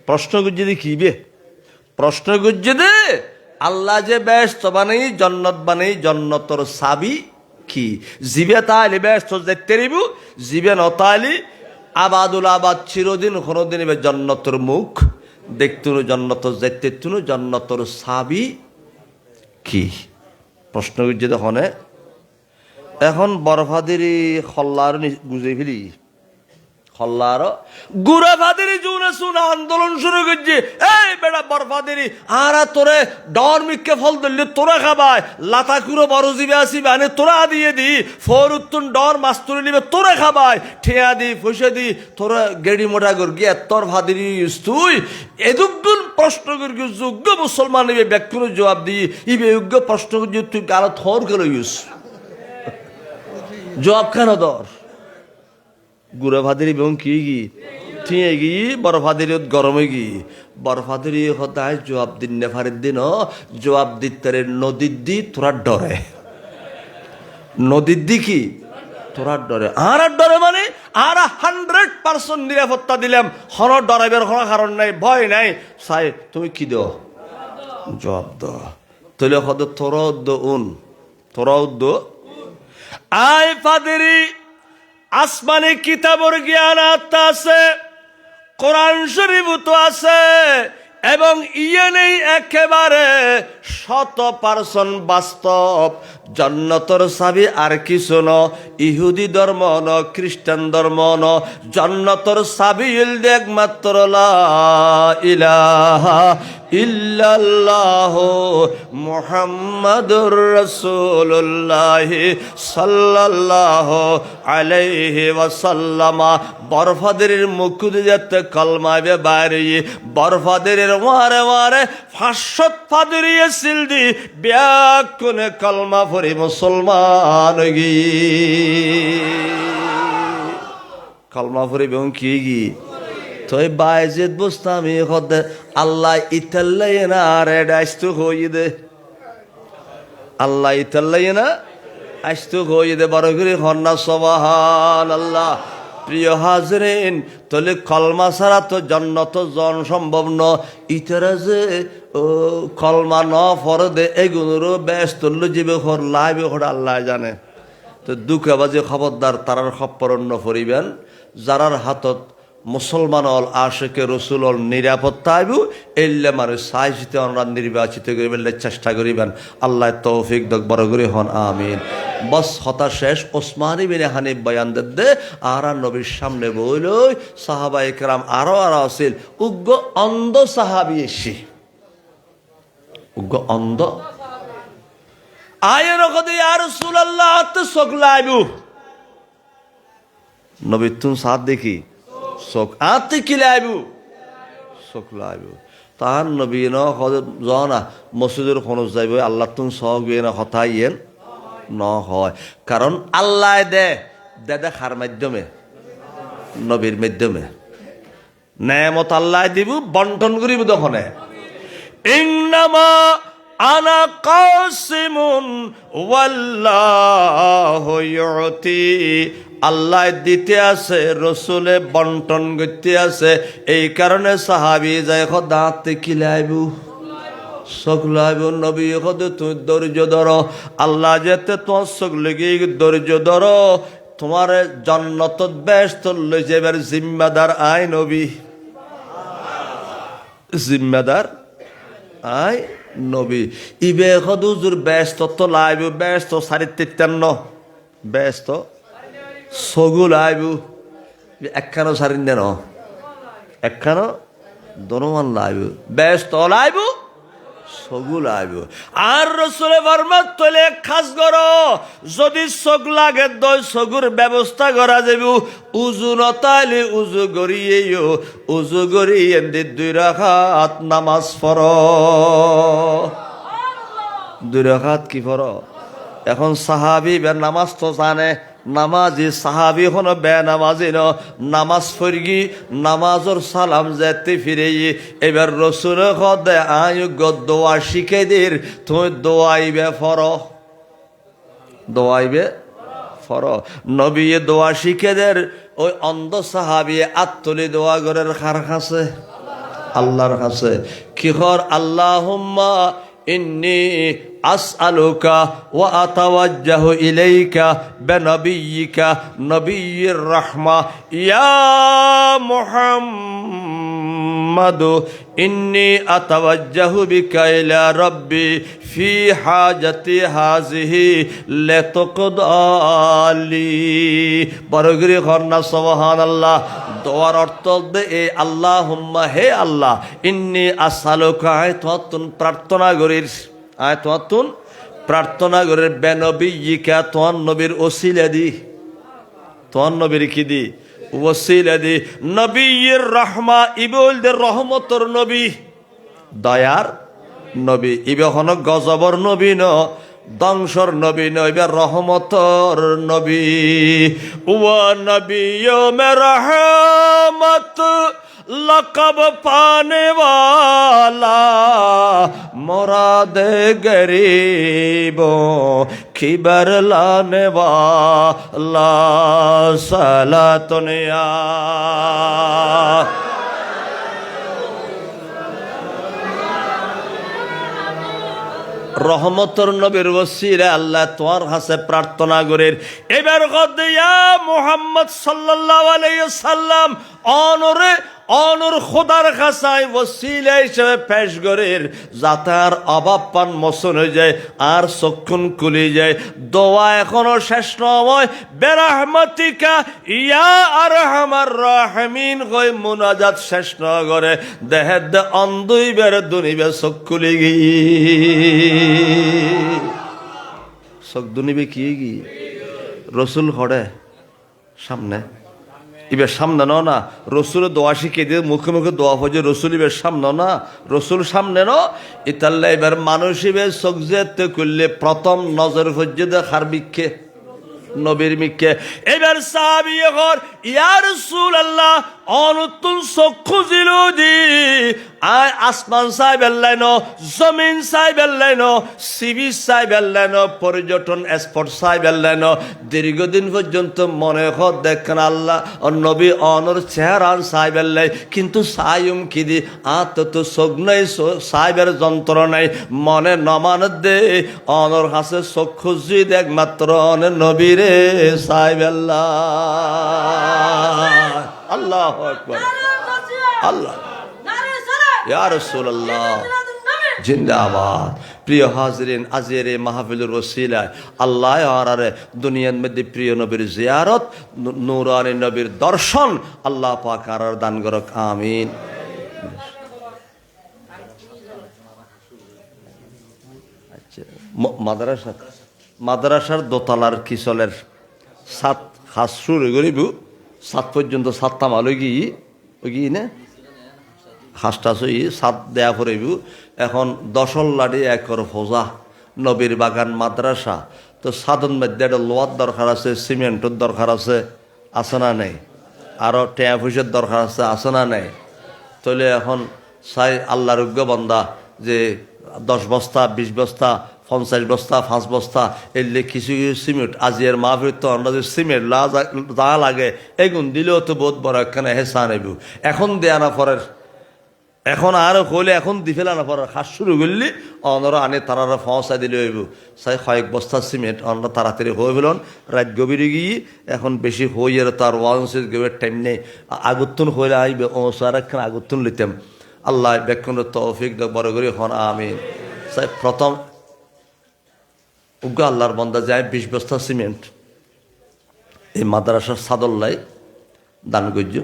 প্রশ্ন গুজ্জে দে কি বে প্রশ্ন গুজ্জে দে আল্লাহ যে ব্যস্ত বানাই জন্নত বানাই জন্নতর সাবি কি জিবে তাইলে ব্যস্ত দেখতে রিবু জিবে নতাইলি আবাদুল আবাদ চিরদিন কোনোদিন এবার জন্নতর মুখ দেখতুন জন্নতর দেখতে তুনু জন্নতর সাবি কি প্রশ্ন গুজ্জে দে হনে এখন বরফাদেরই খল্লার বুঝে ফেলি খল্লার গুড়াফাদেরই জুনে শুনে আন্দোলন শুরু করছে এই বেটা বরফাদেরই আরা তোরে ডর মিক্কে ফল ধরলে তোরা খাবায় লাতাকুরো বড় জিবে আসিবে আনে তোরা দিয়ে দি ফোর উত্তন ডর মাছ তুলে নিবে তোরা খাবায় ঠেয়া দি পয়সা দি তোরা গেড়ি মোটা কর গিয়ে তোর ফাদেরই তুই এদুগুন প্রশ্ন করি যোগ্য মুসলমান নিবে ব্যক্তির জবাব দি ইবে যোগ্য প্রশ্ন করছি তুই গালো থর গেল ইউস জবাব কেন দর গুড়া ফাদের এবং কি ঠিয়ে গি বড় ফাদের গরমে গি বড় ফাদের হতায় জবাব দিন নেফারের দিন জবাব দিতে নদীর দি তোরা ডরে নদীর দি কি তোরা ডরে আর ডরে মানে আর 100% নিরাপত্তা দিলাম হন ডরাইবার কোনো কারণ নাই ভয় নাই সাই তুমি কি দাও জবাব দাও তাহলে হদ তোরা উদ্দ উন তোরা উদ্দ আয় ফাদেরি আসমানি কিতাবর জ্ঞান আত্মা আছে কোরআন শরীফ তো আছে এবং ইয়ে নেই একেবারে 100% বাস্তব জন্নতর চাবি আর কিছু ন ইহুদি ধর্ম ন খ্রিস্টান ধর্ম ন জন্নতর চাবি একমাত্র লা ইলাহা ইল্লাল্লাহ মুহাম্মাদুর রাসূলুল্লাহ সাল্লাল্লাহু আলাইহি ওয়াসাল্লাম বরফাদের মুখ দিতে কলমাবে বাইরে বরফাদের ওয়ারে ওয়ারে 500 ফাদরিয়ে সিলদি ব্যাকুনে কলমা পড়ি মুসলমান গি কলমা পড়ি এবং কি গি তোই বাইজিদ বুস্তামি হদে আল্লাহ ইতাল্লাই না রে ডাইস্তু হই দে আল্লাহ ইতাল্লাই না আইস্তু হই দে বড় করে হন্না সুবহানাল্লাহ। প্রিয় হাজরিন তাহলে কলমা ছাড়া তো জান্নাত জন সম্ভব ন ইতারা যে কলমা ন ফরদে এগুলোরও ব্যস্ত জীবে হর লাইবে হর আল্লাহ জানে তো দুঃখবাজে খবরদার তারার খপ্পরণ্য ফরিবেন যারার হাতত মুসলমান অল আশেকে রসুল অল নিরাপত্তা আইব এলে মানুষ সাইজিতে আমরা নির্বাচিত করিবেন চেষ্টা করিবেন আল্লাহ তৌফিক দক বড় করে হন আমিন। বস হতা শেষ ওসমান ইবনে হানিফ বয়ান দে আর নবীর সামনে বইল সাহাবা একরাম আরো আছিল উগ্র অন্ধ সাহাবি এসে উগ্র অন্ধ আয়ের কদে ইয়া রাসূলুল্লাহ তো সকলাইবু নবী তুম সাথ দেখি চোখ আতে কিলাইবু চোখ লাইবু তাহার নবী ন জনা মসজিদের খনজ যাইব আল্লাহ তুম সহ গিয়ে না হতাই ইয়েন ন হয় কারণ আল্লাহ দে দে খার মাধ্যমে নবীর মাধ্যমে নেমত আল্লাহ দিব বন্টন করিব তখনে ইন্নামা আনা কাসিমুন ওয়াল্লাহু ইউতি আল্লাহ দিতে আছে রসুলে বন্টন করতে আছে এই কারণে সাহাবি যাই দাঁত কিলাইবু সকলাইব নবী কদে তুই ধৈর্য ধরো আল্লাহ যেতে তোমার সকলকে ধৈর্য ধরো তোমার জান্নাত ব্যস্ত লই যাবার জিম্মাদার আই নবী জিম্মাদার আই নবী ইবে কদুজুর ব্যস্ত তো লাইব ব্যস্ত 53 ব্যস্ত সগুল আইবু একখানো সারিন দেন একখানো দনমান লাইব ব্যস্ত লাইব সগু লাইব আর রসুলে ফরমাত তলে খাস গর যদি সগ লাগে দই সগুর ব্যবস্থা করা যাবে উজু নতাইলে উজু গড়িয়েও উজু গড়িয়ে দুই রাকাত নামাজ পড় দুই রাকাত কি পড় এখন সাহাবি বে নামাজ তো জানে নামাজি সাহাবি হন বে নামাজি ন নামাজ ফরগি নামাজর সালাম যেতে ফিরে এবার রসুল খদে আয়ুগ দোয়া শিখে দের তুমি দোয়াইবে ফর দোয়াইবে ফর নবী দোয়া শিখে দের ওই অন্ধ সাহাবি আত্মলি দোয়া গরের খার কাছে আল্লাহর কাছে কি কর আল্লাহুম্মা ইন্নী আসআলুকা ওয়া আতাওয়াজ্জাহু ইলাইকা বিনবিয়্যিকা নবিয়্যির রাহমা ইয়া মুহাম্মাদু ইন্নী আতাওয়াজ্জাহু বিকা ইলা রাব্বি ফি হাজাতি হাযিহি লাতাকদালি বরগরি খরনা সুবহানাল্লাহ দোয়ার অর্থ দে এ আল্লাহুম্মা হে আল্লাহ ইন্নী আসআলুকা আয়াতুন প্রার্থনা করিস আয়াতুন প্রার্থনা করে বেনবিয়্যিকা তোর নবীর ওসিলা দি তোর নবীর কি দি ওসিলা দি নবিয়্যির রাহমা ইবুলদের রহমতর নবী দয়ার নবী ইবে হন গজবর নবী ন ধ্বংসর নবী নইবে রহমতর নবী ওয়া নবিয়্যু মেরহমত লকব পানে वाला मुराद गरीबों की बरलाने वाला सलातुनिया রহমতর নবীর ওসিলা আল্লাহ তোমার কাছে প্রার্থনা করেন এবার গদিয়া মুহাম্মদ সাল্লাল্লাহু আলাইহি সাল্লাম অনরে অনর খোদার কাছে ওসিলা হিসেবে পেশ করেন যাতে আর অভাব পান মোচন হয়ে যায় আর চক্ষুন খুলে যায় দোয়া এখনো শেষ নয় বেরহমতিকা ইয়া আরহামার রাহিমিন কই মুনাজাত শেষ ন করে দেহে দে অন্ধই বের দুনিবে চক্ষুলি গি চোখ দুনিবে কি গি রসুল হড়ে সামনে ইবের সামনে না রসুলের দোয়া শিখে দিয়ে মুখে মুখে দোয়া হয়ে রসুল ইবের সামনে না রসুল সামনে ন ইতাল্লা এবার মানুষ ইবের চোখ যেতে করলে প্রথম নজর হজ্জে দেখার বিক্ষে নবীর মিক্ষে এবার সাহাবী ঘর ইয়া রাসূলুল্লাহ অনুতুন চক্ষু জিলু দি আয় আসমান সাহেব আল্লাহ জমিন সাহেব আল্লাহ সিবি সাহেব আল্লাহ পর্যটন স্পট সাহেব আল্লাহ দীর্ঘদিন পর্যন্ত মনে হত দেখেন আল্লাহ নবী অনর চেহারা সাহেব আল্লাহ কিন্তু সায়ুম কি দি আত তো চোখ নাই সাহেবের যন্ত্র নাই মনে নমান দে অনর হাসে চক্ষু জিদ একমাত্র অনে নবীরে সাহেব আল্লাহ আল্লাহু আকবার আল্লাহ ইয়া রাসূলুল্লাহ জিন্দাবাদ প্রিয় হাজরিন আজের মাহফিলুর ওসিলায় আল্লাহ আরারে দুনিয়ার মধ্যে প্রিয় নবীর জিয়ারত নূরানী নবীর দর্শন আল্লাহ পাক আরার দান করক আমিন আচ্ছা মাদ্রাসার দোতলার কিচলের সাত হাস শুরু করিব সাত পর্যন্ত সাতটা মাল গিয়ে না হাঁসটা সই সাত দেয়া করিব এখন দশল লাড়ি একর ফোজা নবীর বাগান মাদ্রাসা তো সাধন মধ্যে একটা লোয়ার দরকার আছে সিমেন্টের দরকার আছে না নেই আরও টেয়া পয়সার দরকার আছে না নেই তাহলে এখন চাই আল্লাহর যোগ্য বান্দা যে 10 বস্তা 20 বস্তা 50 বস্তা 5 বস্তা এলে কিছু কিছু সিমেন্ট আজিয়ার মাহফিল তো আমরা যে সিমেন্ট যা লাগে এগুন দিলেও তো বহুত বড় একখানে হেসা নেব এখন দেয়া না পরের এখন আরো কইলে এখন দি ফেলা না পরের খাস শুরু করলি অনরা আনে তারা ফসা দিলে হইব চাই কয়েক বস্তা সিমেন্ট অনরা তাড়াতাড়ি হয়ে ফেলন রাত গভীরে গিয়ে এখন বেশি হয়ে তার ওয়ান্সের গভীর টাইম নেই আগুত্তুন হইলে আইবে ও সার একখানে আগুত্তুন লিতাম আল্লাহ বেক্ষণ তৌফিক বড় করে হন আমিন চাই প্রথম উগ্র আল্লাহর বন্দা যায় 20 বস্তা সিমেন্ট এই মাদ্রাসার সাদল্লাই দান করছ।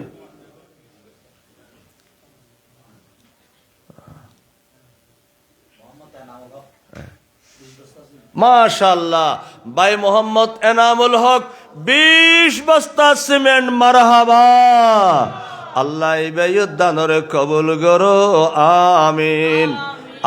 মাশাআল্লাহ, ভাই মোহাম্মদ এনামুল হক 20 বস্তা সিমেন্ট, মারহাবা। আল্লাহ এই ভাইয়ের দানরে কবুল করো, আমিন।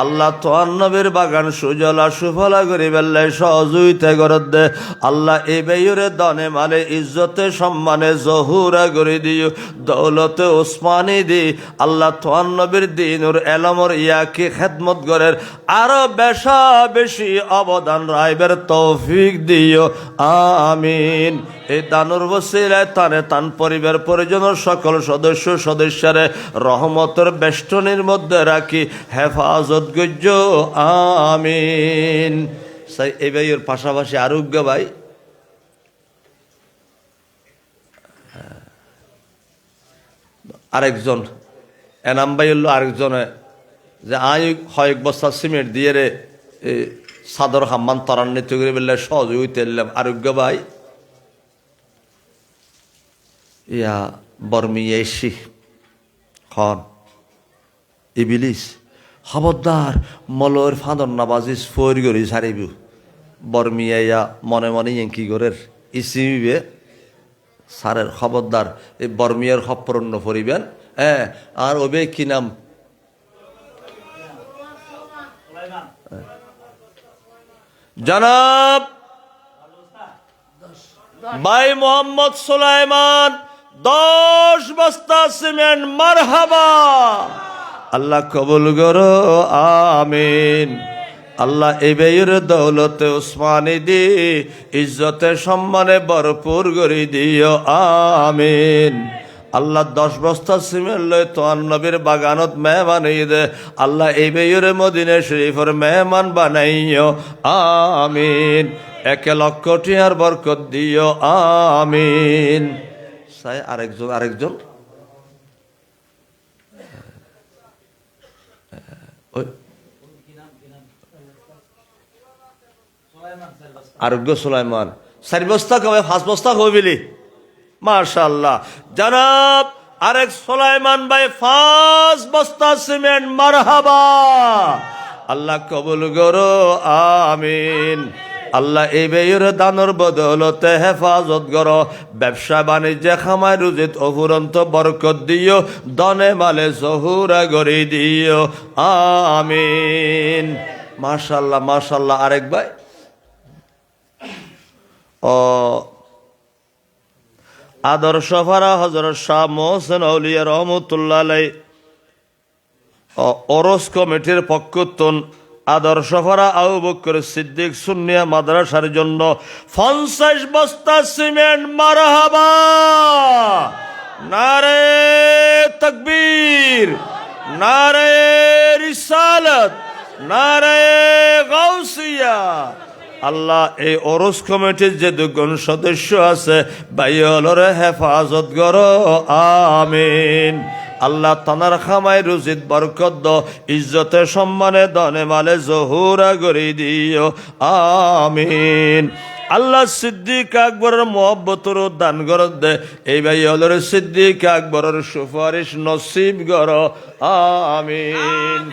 আল্লাহ তোয়ার নবীর বাগান সুজলা সুফলা করি বেল্লাই সহযোগিতা করত দে। আল্লাহ এই বেয়ুরে দনে মালে ইজ্জতে সম্মানে জহুরা করে দিও, দৌলতে ওসমানি দি। আল্লাহ তোয়ার নবীর দিনুর এলমর ইয়াকে খেদমত করের আরো বেশা বেশি অবদান রাইবের তৌফিক দিও, আমিন। এই দানুর বসিলায় তানে তান পরিবার পরিজনের সকল সদস্য সদস্যরে রহমতের বেষ্টনীর মধ্যে রাখি হেফাজত গজ্জ, আমিন। এই ভাইয়ের পাশাপাশি আরোগ্য ভাই আরেকজন এনাম ভাই হলো আরেকজনে যে আই কয়েক বস্তা সিমেন্ট দিয়ে রে সাদর হাম্মান ত্বরান্বিত করে বললে সহযোগিতা দিলাম। আরোগ্য ভাই ইয়া বর্মিয়েশি খন ইবিলিস খবরদার মলর ফাঁদর নাবাজিস ফৈর করি সারিব বর্মিয়া মনে মনে কি করে ইসিবে সারের খবরদার এই বর্মিয়ার খপ্পরণ্য ফরিবেন। হ্যাঁ, আর ওবে কি নাম জনাব ভাই মোহাম্মদ সুলাইমান 10 বস্তা সিমেন্ট, মারহাবা। আল্লাহ কবুল করো, আমিন। আল্লাহ এই বেয়ুর দৌলতে উসমানি দি ইজ্জতে সম্মানে ভরপুর করে দিও, আমিন। আল্লাহ 10 বস্তা সিমেন্ট লয় তোয়ার নবীর বাগানত মেহমান দে। আল্লাহ এই বেয়ুরে মদিনা শরীফের মেহমান বানাইও, আমিন। 1 লক্ষ টিয়ার বরকত দিও, আমিন। সাই আরেকজন আরোগ্য সুলাইমান 4 বস্তা কবে 5 বস্তা হইবিলি, মাশাআল্লাহ। জনাব আরেক সুলাইমান ভাই 5 বস্তা সিমেন্ট, মারহাবা। আল্লাহ কবুল করো, আমিন। আল্লাহ এই বেয়ুর দানর বদৌলতে হেফাজত করো, ব্যবসা বাণিজ্যে খামায় রুজিত অফুরন্ত বরকত দিও, দনে মালে জহুরা গড়ি দিও, আমিন। মাশাআল্লাহ, মাশাআল্লাহ। আরেক ভাই আদর্শ ফারা হযরত শাহ মোহসেন আউলিয়া রহমতুল্লাহ আলাইহি ওরস কমিটির পক্ষতন আদর্শ ফারা আবু বকর সিদ্দিক সুন্নিয়া মাদ্রাসার জন্য 50 বস্তা সিমেন্ট, মারহাবা। নারে তাকবীর, নারে রিসালাত, নারে গাউসিয়া। আল্লাহ এই ওরস কমিটির যে 2 সদস্য আছে ভাইয়লরে হেফাজত করো, আমিন। আল্লাহ তানার খামায় রুজিত বরকত দাও, ইজ্জতে সম্মানে দনে মালে জহুরা গড়ি দিও, আমিন। আল্লাহ সিদ্দিক আকবরের মোহব্বতর দান করত দে। এই ভাইয়লর সিদ্দিক আকবরের সুপারিশ নসিব করো, আমিন।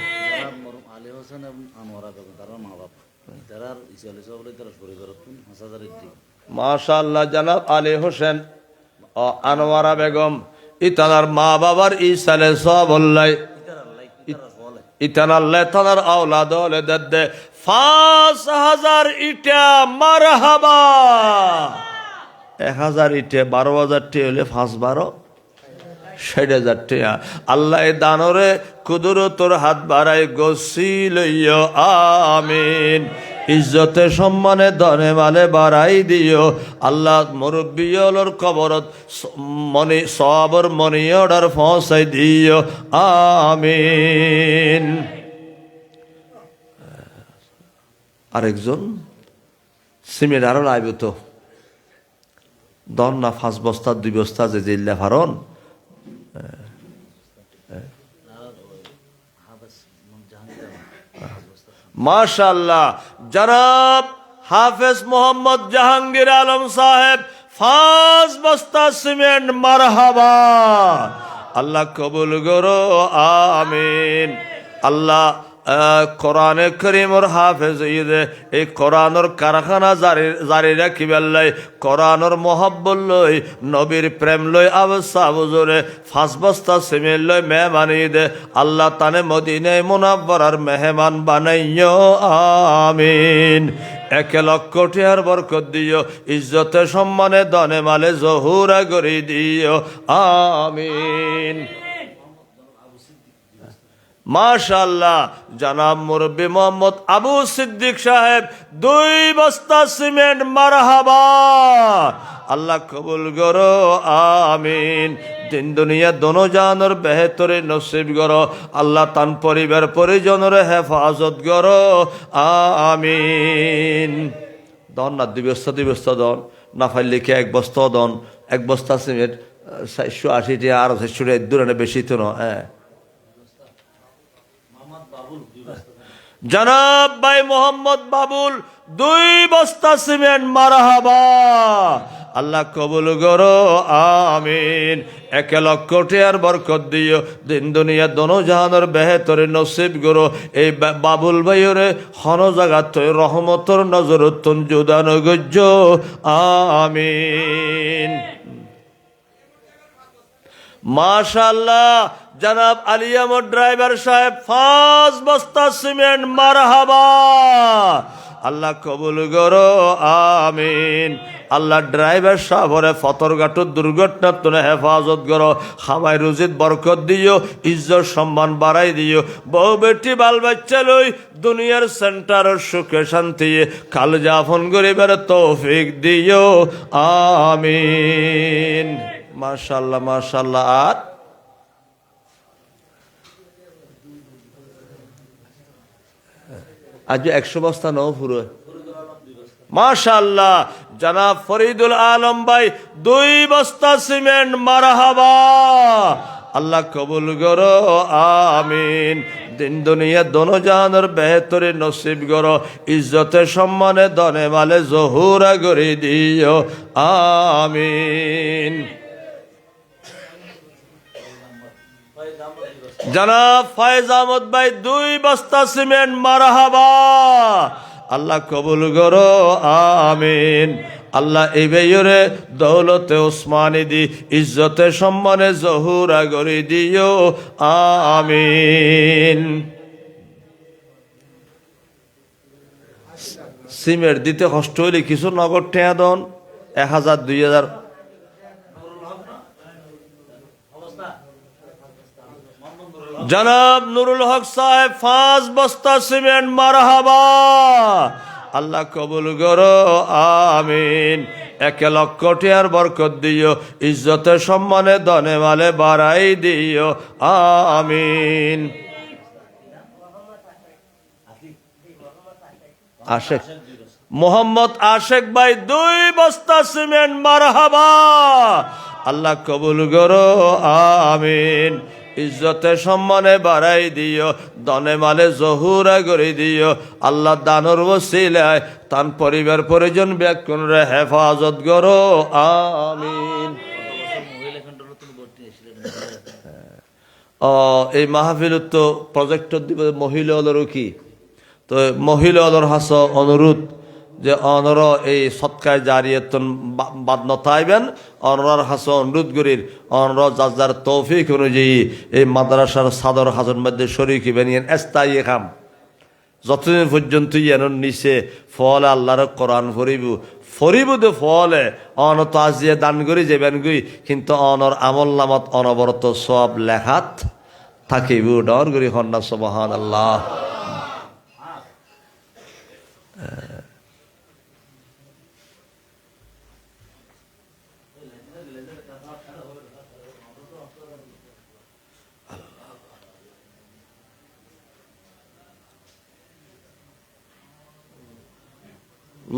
মাশাআল্লাহ। জনাব আলী হোসেন ও আনোয়ারা বেগম ইতানার মা বাবার ইসালে সবল্লাই ইতানাল্লাহ তানার আওলাদ হলে দে 5000 ইটা, মারহাবা। 1000 ইটে 12000 টি হলে 5-12 60,000 টাকা। আল্লাহ এই দানরে কুদরতর হাত বাড়াই গসি লইও, আমিন। ইজ্জতে সম্মানে দনে মালে বাড়াই দিও। আল্লাহ মুরব্বিয়লর কবরত মনি সবর মনি অর্ডার পৌঁছাই দিও, আমিন। আরেকজন সিমেন্ট আরো লাইব তো দন না 5 বস্তা 2 বস্তা যে জিল্লা ফারন মাশাআল্লাহ। জনাব হাফেজ মোহাম্মদ জাহাঙ্গীর আলম সাহেব 5 বস্তা সিমেন্ট মারহাবা। আল্লাহ কবুল করো, আমিন। আল্লাহ কোরআনে করিমর হাফেজ এই কোরআনর কারখানা জারি রাখিবার লাই, কোরআনর মহব্বত লই, নবীর প্রেম লই, আবসা বুজুরে 5 বস্তা সিমেন্ট লই মেহমানি দে। আল্লাহ তানে মদিনায় মুনাব্বরার মেহমান বানাইও, আমিন। 1 লক্ষ টিয়ার বরকত দিও, ইজ্জতে সম্মানে দনে মালে জহুরা করি দিও, আমিন। মাশাআল্লাহ, জনাব মুরব্বী মোহাম্মদ আবু সিদ্দিক সাহেব 2 বস্তা সিমেন্ট মারহাবা। আল্লাহ কবুল করো, আমিন। দিন দুনিয়া দোনো জানোর বেহতরে নসিব করো। আল্লাহ তান পরিবার পরিজনের হেফাজত করো, আমিন। দন না 2 বস্তা দন, না ফাইলে কি 1 বস্তা দন। 1 বস্তা সিমেন্ট 480 টাকা, আর 400 টাকা দূরে বেশি তো না। হ্যাঁ, জনাব ভাই মোহাম্মদ বাবুল 2 বস্তা সিমেন্ট মারহাবা। আল্লাহ কবুল করো, আমিন। 1 লক্ষ টিয়ার বরকত দিও, দিন দুনিয়া দোনো জাহানের বেহতরে নসিব করো। এই বাবুল ভাইরে হন জাগাত রহমতর নজরতুন জুদান গজ্জ, আমিন। মাশাআল্লাহ, জনাব আলিয়ামর ড্রাইভার সাহেব 5 বস্তা সিমেন্ট মারহাবা। আল্লাহ কবুল করো, আমিন। আল্লাহ ড্রাইভার সাহেবরে ফতরঘাটর দুর্ঘটনার তুলে হেফাজত করো, খামাই রুজিত বরকত দিও, ইজ্জত সম্মান বাড়াই দিও। বউ বেটি বাল বাচ্চা লই দুনিয়ার সেন্টারের সুখে শান্তি কাল যাপন করিবার তৌফিক দিও, আমিন। মাশাআল্লাহ, মাশাআল্লাহ। আর আজ 100 বস্তা নও পুরো। মাশাআল্লাহ, জনাব ফরিদুল আলম ভাই 2 বস্তা সিমেন্ট মারহাবা। আল্লাহ কবুল করো, আমিন। দিন দুনিয়া দোনো জাহানের বেহতরে নসিব করো, ইজ্জতে সম্মানে দনে মালে জহুরা করে দিও, আমিন। জনাব ফয়েজ আহমদ ভাই 2 বস্তা সিমেন্ট মারহাবা। আল্লাহ কবুল করো, আমিন। আল্লাহ এই বেয়রে দৌলতে ওসমানী দি ইজ্জতে সম্মানে জহুরা গড়ি দিও, আমিন। সিমেন্ট দিতে কষ্ট হইলে কিছু নগদ টেয়া দন, 1000 2000। জনাব নুরুল হক সাহেব 5 বস্তা সিমেন্ট মারহাবা। আল্লাহ কবুল করো, আমিন। 1 লক্ষ টিয়ার বরকত দিও, ইজ্জতে সম্মানে দনে মালে বাড়াই দিও, আমিন। আশেক মোহাম্মদ আশেক ভাই 2 বস্তা সিমেন্ট মারহাবা। আল্লাহ কবুল করো, আমিন। ইজ্জতে সম্মানে বাড়াই দিও, দনে মালে জহুরা করে দিও। আল্লাহ দানর ওসিলায় তান পরিবার পরিজন ব্যাকুণরে হেফাজত করো, আমিন। এই মাহফিল তো প্রজেক্টর দিব মহিলা হলেরও কি তো মহিলা হলর হাস অনুরোধ যে অনর এই সৎকায় জারিয়তন বাদ নতাইবেন, অনরার হাস অনুরোধ করির অনর যার তৌফিক অনুযায়ী এই মাদ্রাসার সাদর হাসন মধ্যে শরীক হইবেন। এস্তাই খাম যতদিন পর্যন্ত এনর নিচে ফল আল্লাহর কোরআন ফরিব দে ফলে অন তাজিয়ে দান করি যাবেন গুই, কিন্তু অনর আমল নামত অনবরত সব লেখাত থাকিব। ডর করি হন্না সুবহানাল্লাহ।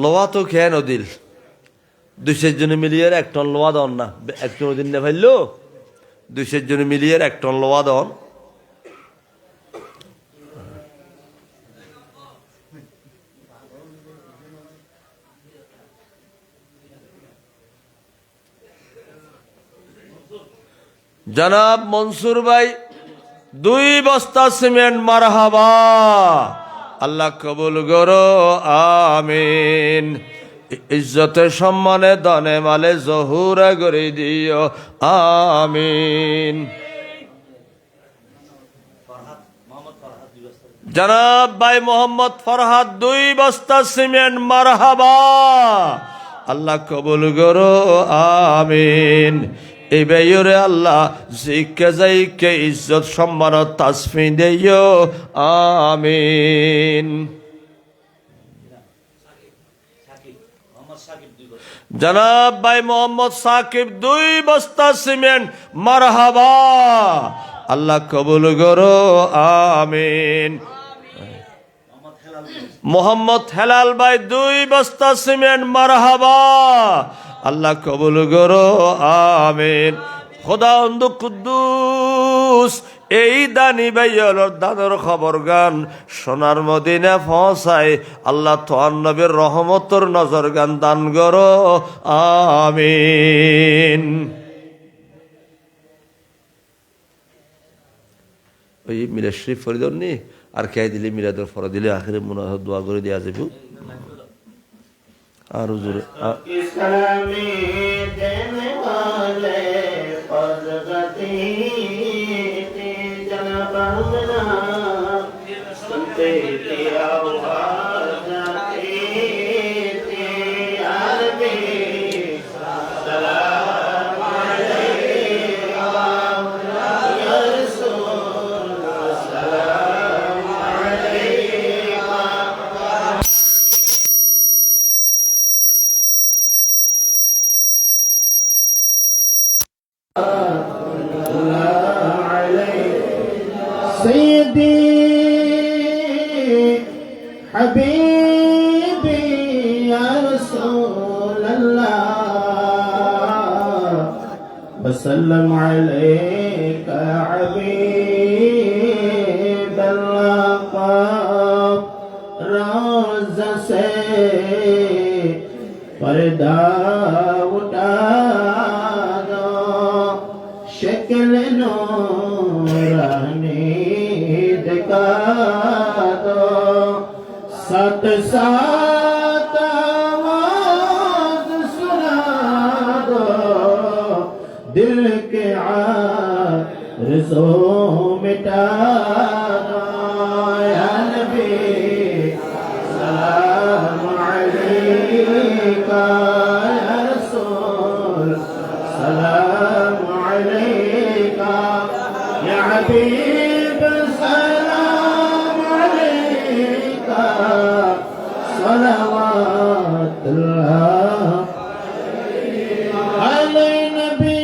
লোয়া তো খেয়ে নদীল 200 জন মিলিয়ে 1 টন লোয়া দন না, 1 টন দিন না ভাইলো 200 জন মিলিয়ে 1 টন লোয়া দন। জনাব মনসুর ভাই 2 বস্তা সিমেন্ট মারহাবা, আল্লাহ কবুল করো, আমিন। ইজ্জতে সম্মানে দনে মালে জহুরা করে দিও, আমিন। জনাব ভাই মোহাম্মদ ফরহাদ 2 বস্তা সিমেন্ট মারহাবা, আল্লাহ কবুল করো, আমিন। এই বেয়রে আল্লাহ জিকে যাইকে ইজ্জত সম্মান তাসফি দিও, আমিন। জনাব ভাই মোহাম্মদ সাকিব 2 বস্তা সিমেন্ট মারহাবা, আল্লাহ কবুল করো, আমিন। মোহাম্মদ হেলাল ভাই 2 বস্তা সিমেন্ট মারহাবা, আল্লাহ কবুল করো, আমিন। খোদাবন্দ কুদ্দুস এই দানি ভাইয়ের দাদর খবর গান সোনার মদিনা পৌঁছায়, আল্লাহ তোর নবীর রহমতর নজর গান দান করো, আমিন। ওই মিলাদ শরীফ ফরিদন নি আর খেয়ে দিলে মিলাদের ফরা দিলে আখেরে মুনাজাত দোয়া করে দেওয়া যাবে। আর হুজুর سيدي حبيبي يا رسول الله وسلم عليك حبيب الله روزہ سے पर्दा उठा दो शक्ल नूरानी दिखा दो सत सात आवाज सुना दो दिल के आरज़ू मिटा दो या नबी सलाम अलैका या रसूल सलाम अलैका या हबीब सलाम अलैका सलावतुल्लाह अलै नबी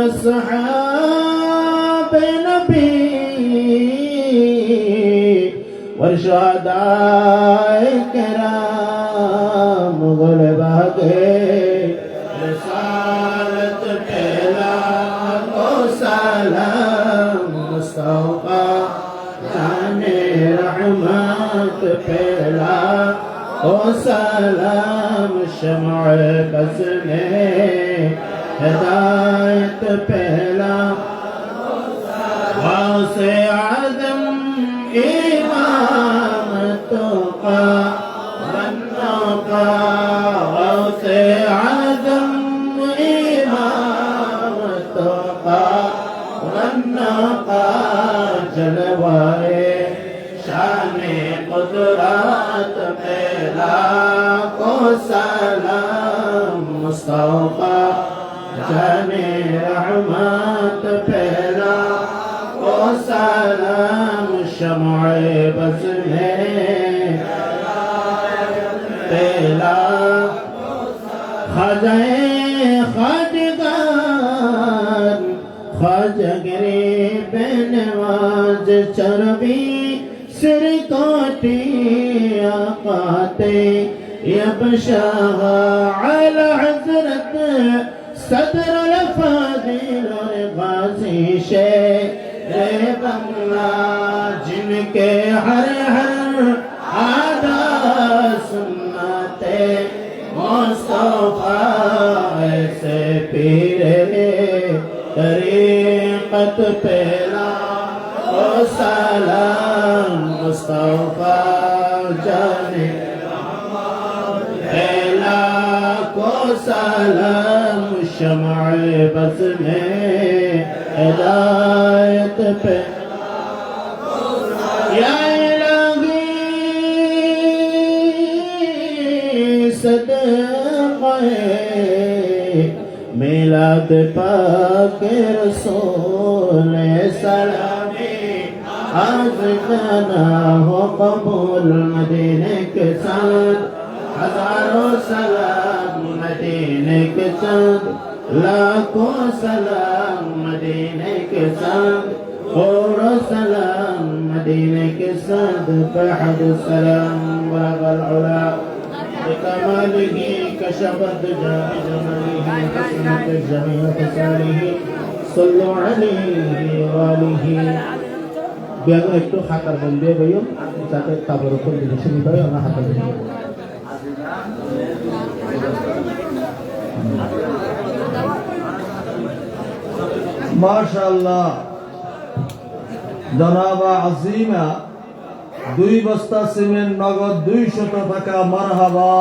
अस्हाब नबी वर्षादाए कराम गुलबा के रसालत पहला को सलाम मुस्तफा जाने रहमत पहला को सलाम शमअ बज़ में हिदायत पहला गौसे आज़म इमामतों का बनों का गौसे आज़म इमामतों का बनों का जलवाए शाने कुदरत पहला को सलाम मुस्तफा जाने रहमत पहला को सलाम शमअ बज़ में पहला ख़ाजाए ख़ाजगान ख्वाजा गरीब नवाज चरबी सिर कोटी आकाते यबशाह अला हज़रत सदर अल-फाज़िल और गाज़ी शेर बंगला जिनके हर हर आदा सुन्नते मुस्तफा ऐसे पीरे पहला ओ सलाम मुस्तफा जाने पहला को सलाम शम्अ बज़ में हिदायत पे या इलाही सदक़े मिलाद पाक रसूल सलामी आज करना हो कबूल मदीने के साथ हजारों सलाम मदीने के साथ लाखों सलाम मदीने के साथ करोड़ों सलाम मदीने के साथ बहद सलाम वगल उला بكماله كشف الدجى بجماله حسنت جميع خصاله صلوا عليه وآله বিয়াগো একটু হাতার বল দিয়ে বইও যাতে তাবর উপর দিকে সুবিধা হয় আমরা হাতার দিই মাশাআল্লাহ জনাবা আজিমা 2 বস্তা সিমেন্ট নগদ 200 টাকা মারহাবা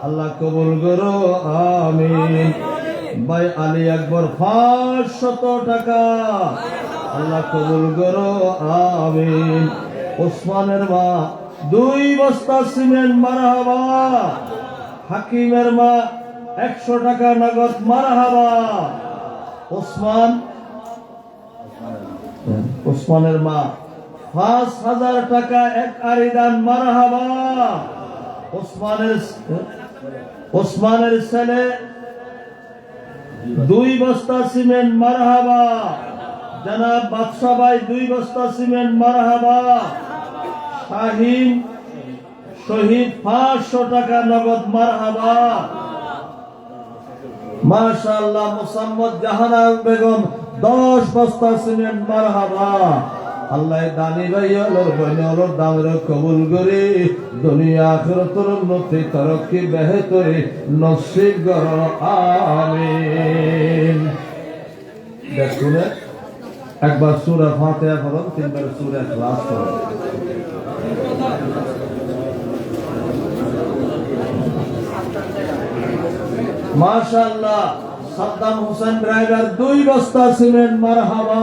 আল্লাহ কবুল করো আমিন ভাই আলী আকবর 500 টাকা আল্লাহ কবুল করো আমিন ওসমানের মা 2 বস্তা সিমেন্ট মারহাবা হাকিমের মা 100 টাকা নগদ মারহাবা ওসমানের মা 5000 টাকা এক আরিদান মারহাবা ওসমানের ছেলে 2 বস্তা সিমেন্ট মারহাবা জনাব বাদশা ভাই 2 বস্তা সিমেন্ট মারহাবা শাহিন শহীদ 500 টাকা নগদ মারহাবা মাশাআল্লাহ মুসাম্মদ জাহানা বেগম 10 বস্তা সিমেন্ট মারহাবা আল্লাহ দানি ভাই ওর বইনর দামের কবুল করে দুনিয়া আখিরাতের উন্নতি তরক্কি বেহতরি নসিব করো আমিন দেখুন একবার সূরা ফাতিহা পড়ুন তিনবার সূরা ইখলাস পড়ুন মাশাআল্লাহ সাদ্দাম হোসেন ড্রাইভার 2 বস্তা সিমেন্ট মারহাবা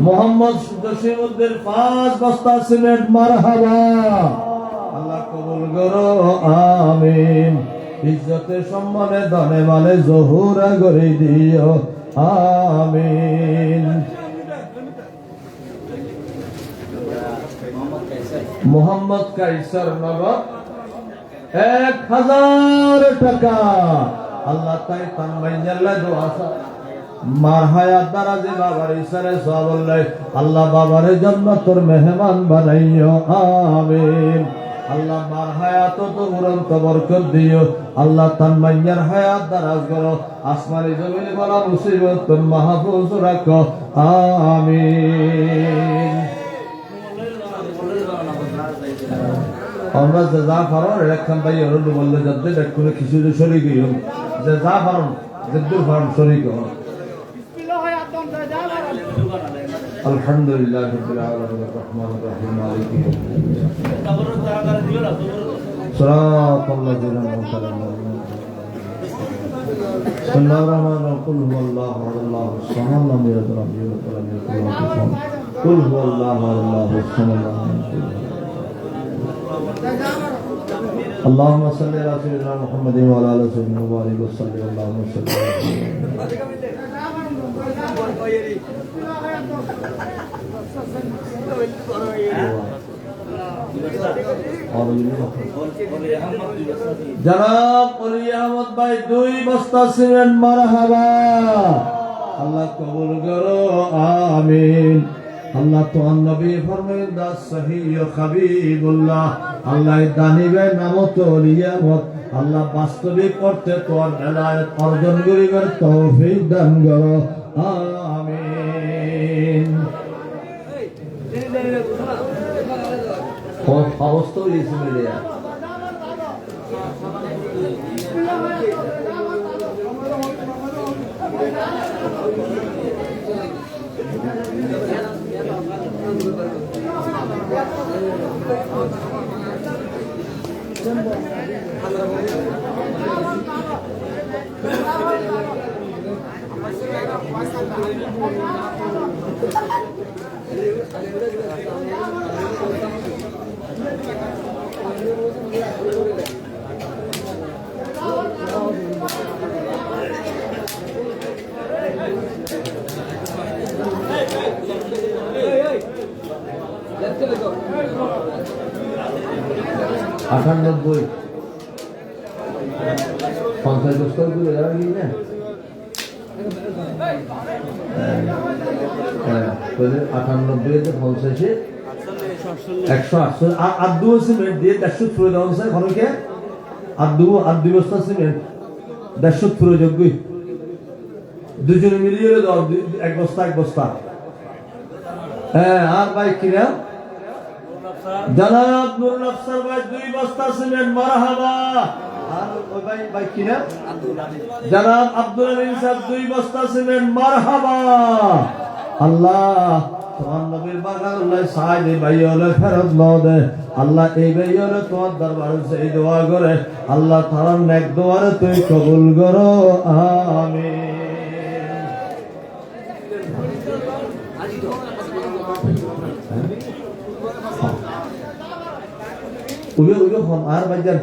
মোহাম্মদ জসিমউদ্দিন 5 বস্তা সিমেন্ট মারহাবা আল্লাহ কবুল করো আমিন ইজ্জতে সম্মানে ধনে মালে জহুরা করে দিও আমিন মোহাম্মদ কাইসার নগদ 1000 টাকা আল্লাহ তাই তানমাইয়াল্লাহ দোয়া মার হায়াত দারাজে বাবার ইসারে সওয়াবুল্লাহ আল্লাহ বাবারে জান্নাতের মেহমান বানাইও আমিন আল্লাহ মার হায়াত তো উড়ন্ত বরকত দিও আল্লাহ তানমাইয়ার হায়াত দারাজ করো আসমানি জমিনে বলা মুসিবত মাহফুজ রাখো আমিন আমরা যা পারো রেখান ভাই ওর বললে যাতে দেখুন কিছু শরীক হইও যে যা পারো যদ্দুর ফার্ম শরীক হও আলহামদুলিল্লাহ রাব্বিল আলামিন রহমানির রহিম মালিকি সিরাতাল লাযিনা আন'আমতা আলাইহিম বিসমিল্লাহির রহমানির রহিম কুল হুয়াল্লাহু আল্লাহু সামাদ লাম ইয়ালিদ ওয়া লাম ইউলাদ ওয়া লাম ইয়াকুল লাহু কুফুওয়ান কুল হুয়াল্লাহু আল্লাহু সামাদ اللهم صل على سيدنا محمد وعلى ال سيدنا وبارك وسلم اللهم صل জনাব ওলি আহমদ ভাই 2 বস্তা সিমেন্ট মারহাবা আল্লাহ কবুল করো আমিন আল্লাহ তো নবী ফরমায়েন দা সহিহ হাবিবুল্লাহ আল্লাহ দানিবে নামত ওলিয়ামত আল্লাহ বাস্তবিক করতে তোর হেদায়েত অর্জন করিবার তৌফিক দান করো আমিন অবস্থা হয়েছে মিলিয়া আটানব্বই 50 বছর ঘুরে যাওয়া কি না 98 148 আর 2 সিমেন্ট দিয়ে 150 করে দেওয়া হয়েছে ঘনকে আর 2 বস্তা সিমেন্ট 150 করে যোগ্যই দুজনে মিলিয়ে দাও এক বস্তা হ্যাঁ আর ভাই কিনা জনাব নুরুল আফসার ভাই 2 বস্তা সিমেন্ট মারহাবা আর ওই ভাই কিনা জনাব আব্দুল আমিন সাহেব 2 বস্তা সিমেন্ট মারহাবা আল্লাহ তোমার নবীর বাগান আল্লাহ সাইদে ভাইওলে ফেরত লও দে আল্লাহ এই ভাইওলে তোমার দরবারে সেই দোয়া করে আল্লাহ তাআলার নেক দোয়ারে তুই কবুল করো আমিন উগে হম আর বাজার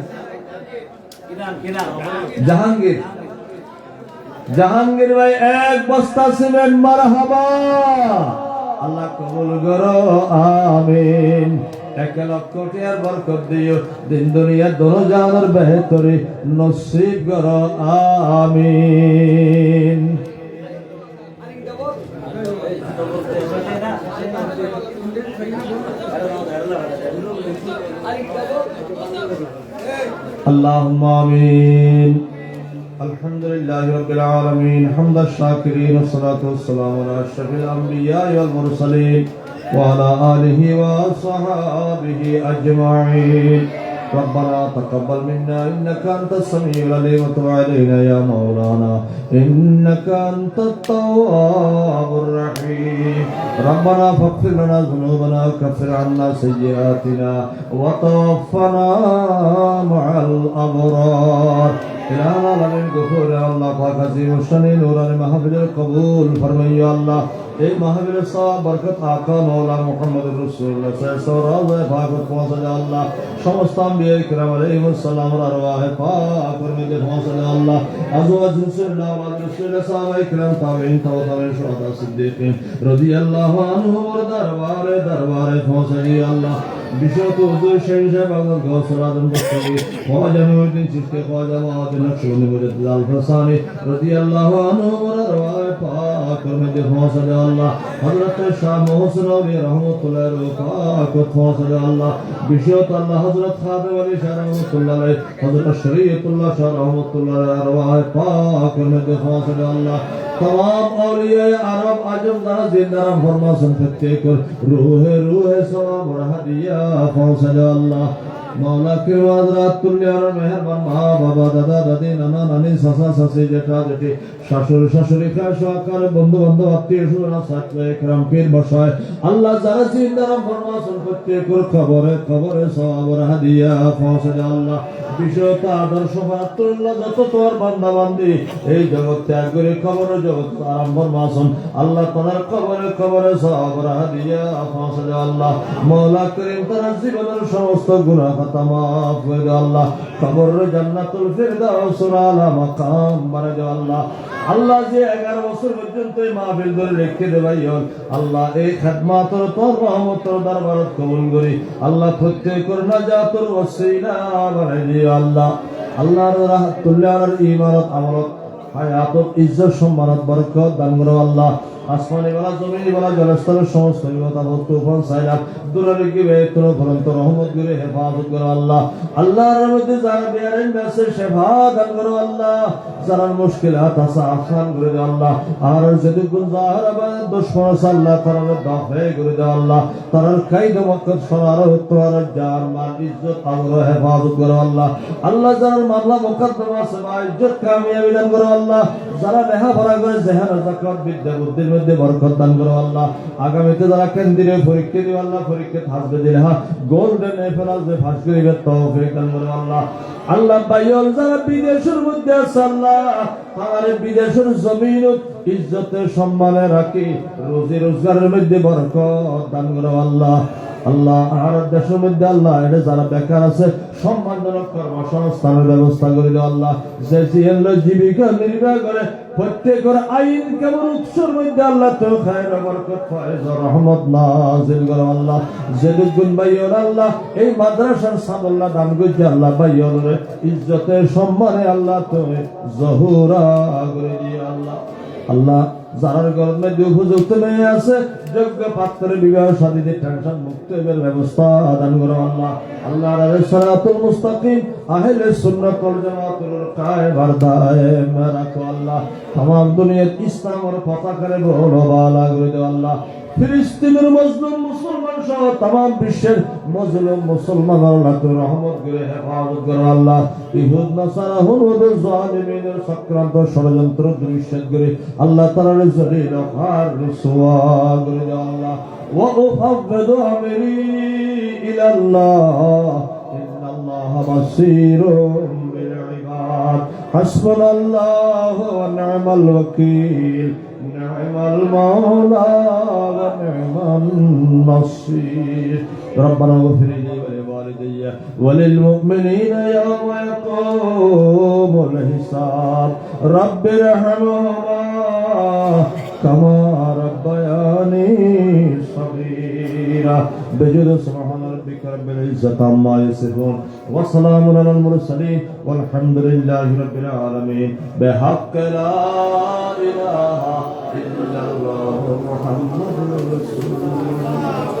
জাহাঙ্গীর ভাই 1 বস্তা সিমেন্ট মারহাবা আল্লাহ কবুল করো আমিন 1 লক্ষ টাকার বরকত দিও দিন দুনিয়া দোনো জাহানের বেহতরি নসিব করো আমিন اللهم آمين الحمد لله رب العالمين حمد الشاكرين والصلاة والسلام على أشرف الأنبياء والمرسلين وعلى آله وصحابه أجمعين ربنا تقبل منا إنك أنت السميع العليم وتب علينا يا مولانا إنك أنت التواب الرحيم ربنا فاغفر لنا ذنوبنا وكفر عنا سيئاتنا وتوفنا مع الأبرار إلهنا لمن غفور الله پاک عظیم الشان نوران محفل قبول فرمائیے اللہ ایک محفل صاحب برکت آقا مولا محمد رسول اللہ صلی اللہ علیہ وسلم پاکت پہنچا اللہ সমস্ত আম্বিয়া کرام علیہم السلام ارواح پاک فرمیدے پہنچا اللہ ازواج رسول اللہ رسول اللہ صحابہ کرام تابعین تابعین شہداء صدیقین رضی اللہ عنہم اور دربار پہنچا اللہ বিশ্বত হুজুর শাহী সাহেব আব্দুল গৌসুল আজম বক্তব্য খাজা মুহিউদ্দিন চিশতি খাজা মুহাদ্দিস নকশবন্দি মুজাদ্দিদ আল ফসানি রাদিয়াল্লাহু আনহু ওয়া রাওয়ায়ে পাক মধ্যে পৌঁছালে আল্লাহ হযরত শাহ মোহসিন আলী রাহমাতুল্লাহ পাক পৌঁছালে আল্লাহ বিশ্বত আল্লাহ হযরত খাদেম আলী শাহ রাহমাতুল্লাহ আলাইহি হযরত শরীয়তুল্লাহ শাহ রাহমাতুল্লাহ রাওয়ায়ে পাক মধ্যে পৌঁছালে আল্লাহ तमाम औलिया अरब अजम दारा जिंदारा फरमासन प्रत्येक रूहे सवाब और हदिया पहुंचा अल्लाह मौला के हजरत तुल्यार मेहरबान माँ बाबा दादा दादी नाना नानी सासा सासी जेठा जेठी শাশুড়ি শাশুড়ি খাসওয়াকার বন্ধু বান্ধব আত্মীয় স্বজন ছাত্র একরাম পীর বসায় আল্লাহ যারা জিন্দারাম ফরমাসন প্রত্যেকের খবরে সওয়াব আর হাদিয়া পৌঁছে আল্লাহ বিশ্বতা আদর্শ ফাতুল্লাহ যত তোর বান্দা বান্দি এই জগৎ ত্যাগ করে খবরে জগৎ আরাম ফরমাসন আল্লাহ তাআলার খবরে সওয়াব আর হাদিয়া পৌঁছে আল্লাহ মাওলা করিম তার জীবনের সমস্ত গুনাহ খাতা মাফ করে আল্লাহ কবরে জান্নাতুল ফিরদাউসের আলা মাকাম বানায় আল্লাহ আল্লাহ যে 11 বছর পর্যন্ত এই মাহফিল ধরে রেখে দে ভাই আল্লাহ এই খিদমতের তোর রহমতের দরবারত কবুল করি আল্লাহ প্রত্যেকের নাজাতের ওসিলা বানাই দি আল্লাহ আল্লাহর রাহমাতুল্লাহর ঈমানত আমলত হায়াতত ইজ্জত সম্মানত বরকত দান করো আল্লাহ আসমানি বলা জমিনি বলা জলস্তরের সমস্ত বিপদ আপদ তুফান সাইলাব দুরারোগ্য বেতন ফলন্ত রহমত করে হেফাজত করো আল্লাহ। আল্লাহর মধ্যে যারা বেয়ারেন ব্যাসে সেবা দান করো আল্লাহ। যারা মুশকিলাত আছে আসান করে দাও আল্লাহ। আর যদি গুলজার আবার দুশমন আছে আল্লাহ তারা দাফে করে দাও আল্লাহ। তারার কায়দা মক্কত সরার তোমার জান মাল ইজ্জত আমর হেফাজত করো আল্লাহ। আল্লাহ যারা মামলা মুকদ্দমা আছে মা ইজ্জত কামিয়াবি দান করো আল্লাহ। যারা লেখাপড়া করে জেহান যাকাত বিদ্যা বুদ্ধির মধ্যে বরকত দান করো আল্লাহ। আগামীতে যারা কেন্দ্রীয় পরীক্ষা দিও আল্লাহ পরীক্ষা হাসবে দিলে গোল্ডেন এফেলাস যে ফাঁস করিবে তৌফিক দান করো আল্লাহ। আল্লাহ বাইল যারা বিদেশের মধ্যে আছে আল্লাহ তারা বিদেশের জমিন ইজ্জতে সম্মানে রাখি রোজি রোজগারের মধ্যে বরকত দান করো আল্লাহ। আল্লাহ আর দেশের মধ্যে আল্লাহ এটা যারা বেকার আছে সম্মানজনক কর্মসংস্থানের ব্যবস্থা করে দাও আল্লাহ। যে জীবিকা নির্বাহ করে প্রত্যেকের আইন কেমন উৎসর মধ্যে আল্লাহ তো খায়র বরকত ফয়েজ রহমত নাজিল করো আল্লাহ। যে দুগুণ বাইয়র আল্লাহ এই মাদ্রাসার সাদুল্লাহ দান করছে আল্লাহ বাইয়র ইজ্জতে সম্মানে আল্লাহ তো জহুরা করে দিয়ে আল্লাহ। আল্লাহ যারার ঘরের মধ্যে উপযুক্ত মেয়ে আছে যোগ্য পাত্রের বিবাহ শাদীতে টেনশন মুক্ত এর ব্যবস্থা দান করো আল্লাহ। আল্লাহর সিরাতুল মুস্তাকিম আহলে সুন্নাত ওয়াল জামাতুল কায়েম আর দায়েম রাখো আল্লাহ। तमाम দুনিয়ার ইসলামের পতাকারে বড় বালা করে দাও আল্লাহ। ফিলিস্তিনের মজলুম মুসলমান সহ तमाम বিশ্বের মজলুম মুসলমানদের আল্লাহ তো রহমত করে হেফাজত করো আল্লাহ। ইহুদ নাসারা হুনুদ জালিমিনের চক্রান্ত ষড়যন্ত্র দুর্নিশ্চিত করে আল্লাহ তাআলার জলিল আর রসওয়া করে দাও আল্লাহ। ওয়া উফাওযিদু আমরি ইলা আল্লাহ ইন্নাল্লাহা বাসীরুম বিল ইবাদ হাসবুনাল্লাহু ওয়া নি'মাল ওয়াকিল নি'মাল মাওলা ওয়া নি'মান নাসীর। রব্বানা ইগফির লি ওয়া লিওয়ালিদাইয়া ওয়া লিল মুমিনিনা ইয়াওমা ইয়াকুমুল হিসাব। রব্বিরহামহুমা কামা রাব্বায়ানি সগীরা। بجد سبحان ربك رب العزة عما يصفون وسلام على المرسلين والحمد لله رب العالمين بحق لا إله إلا الله محمد رسول الله.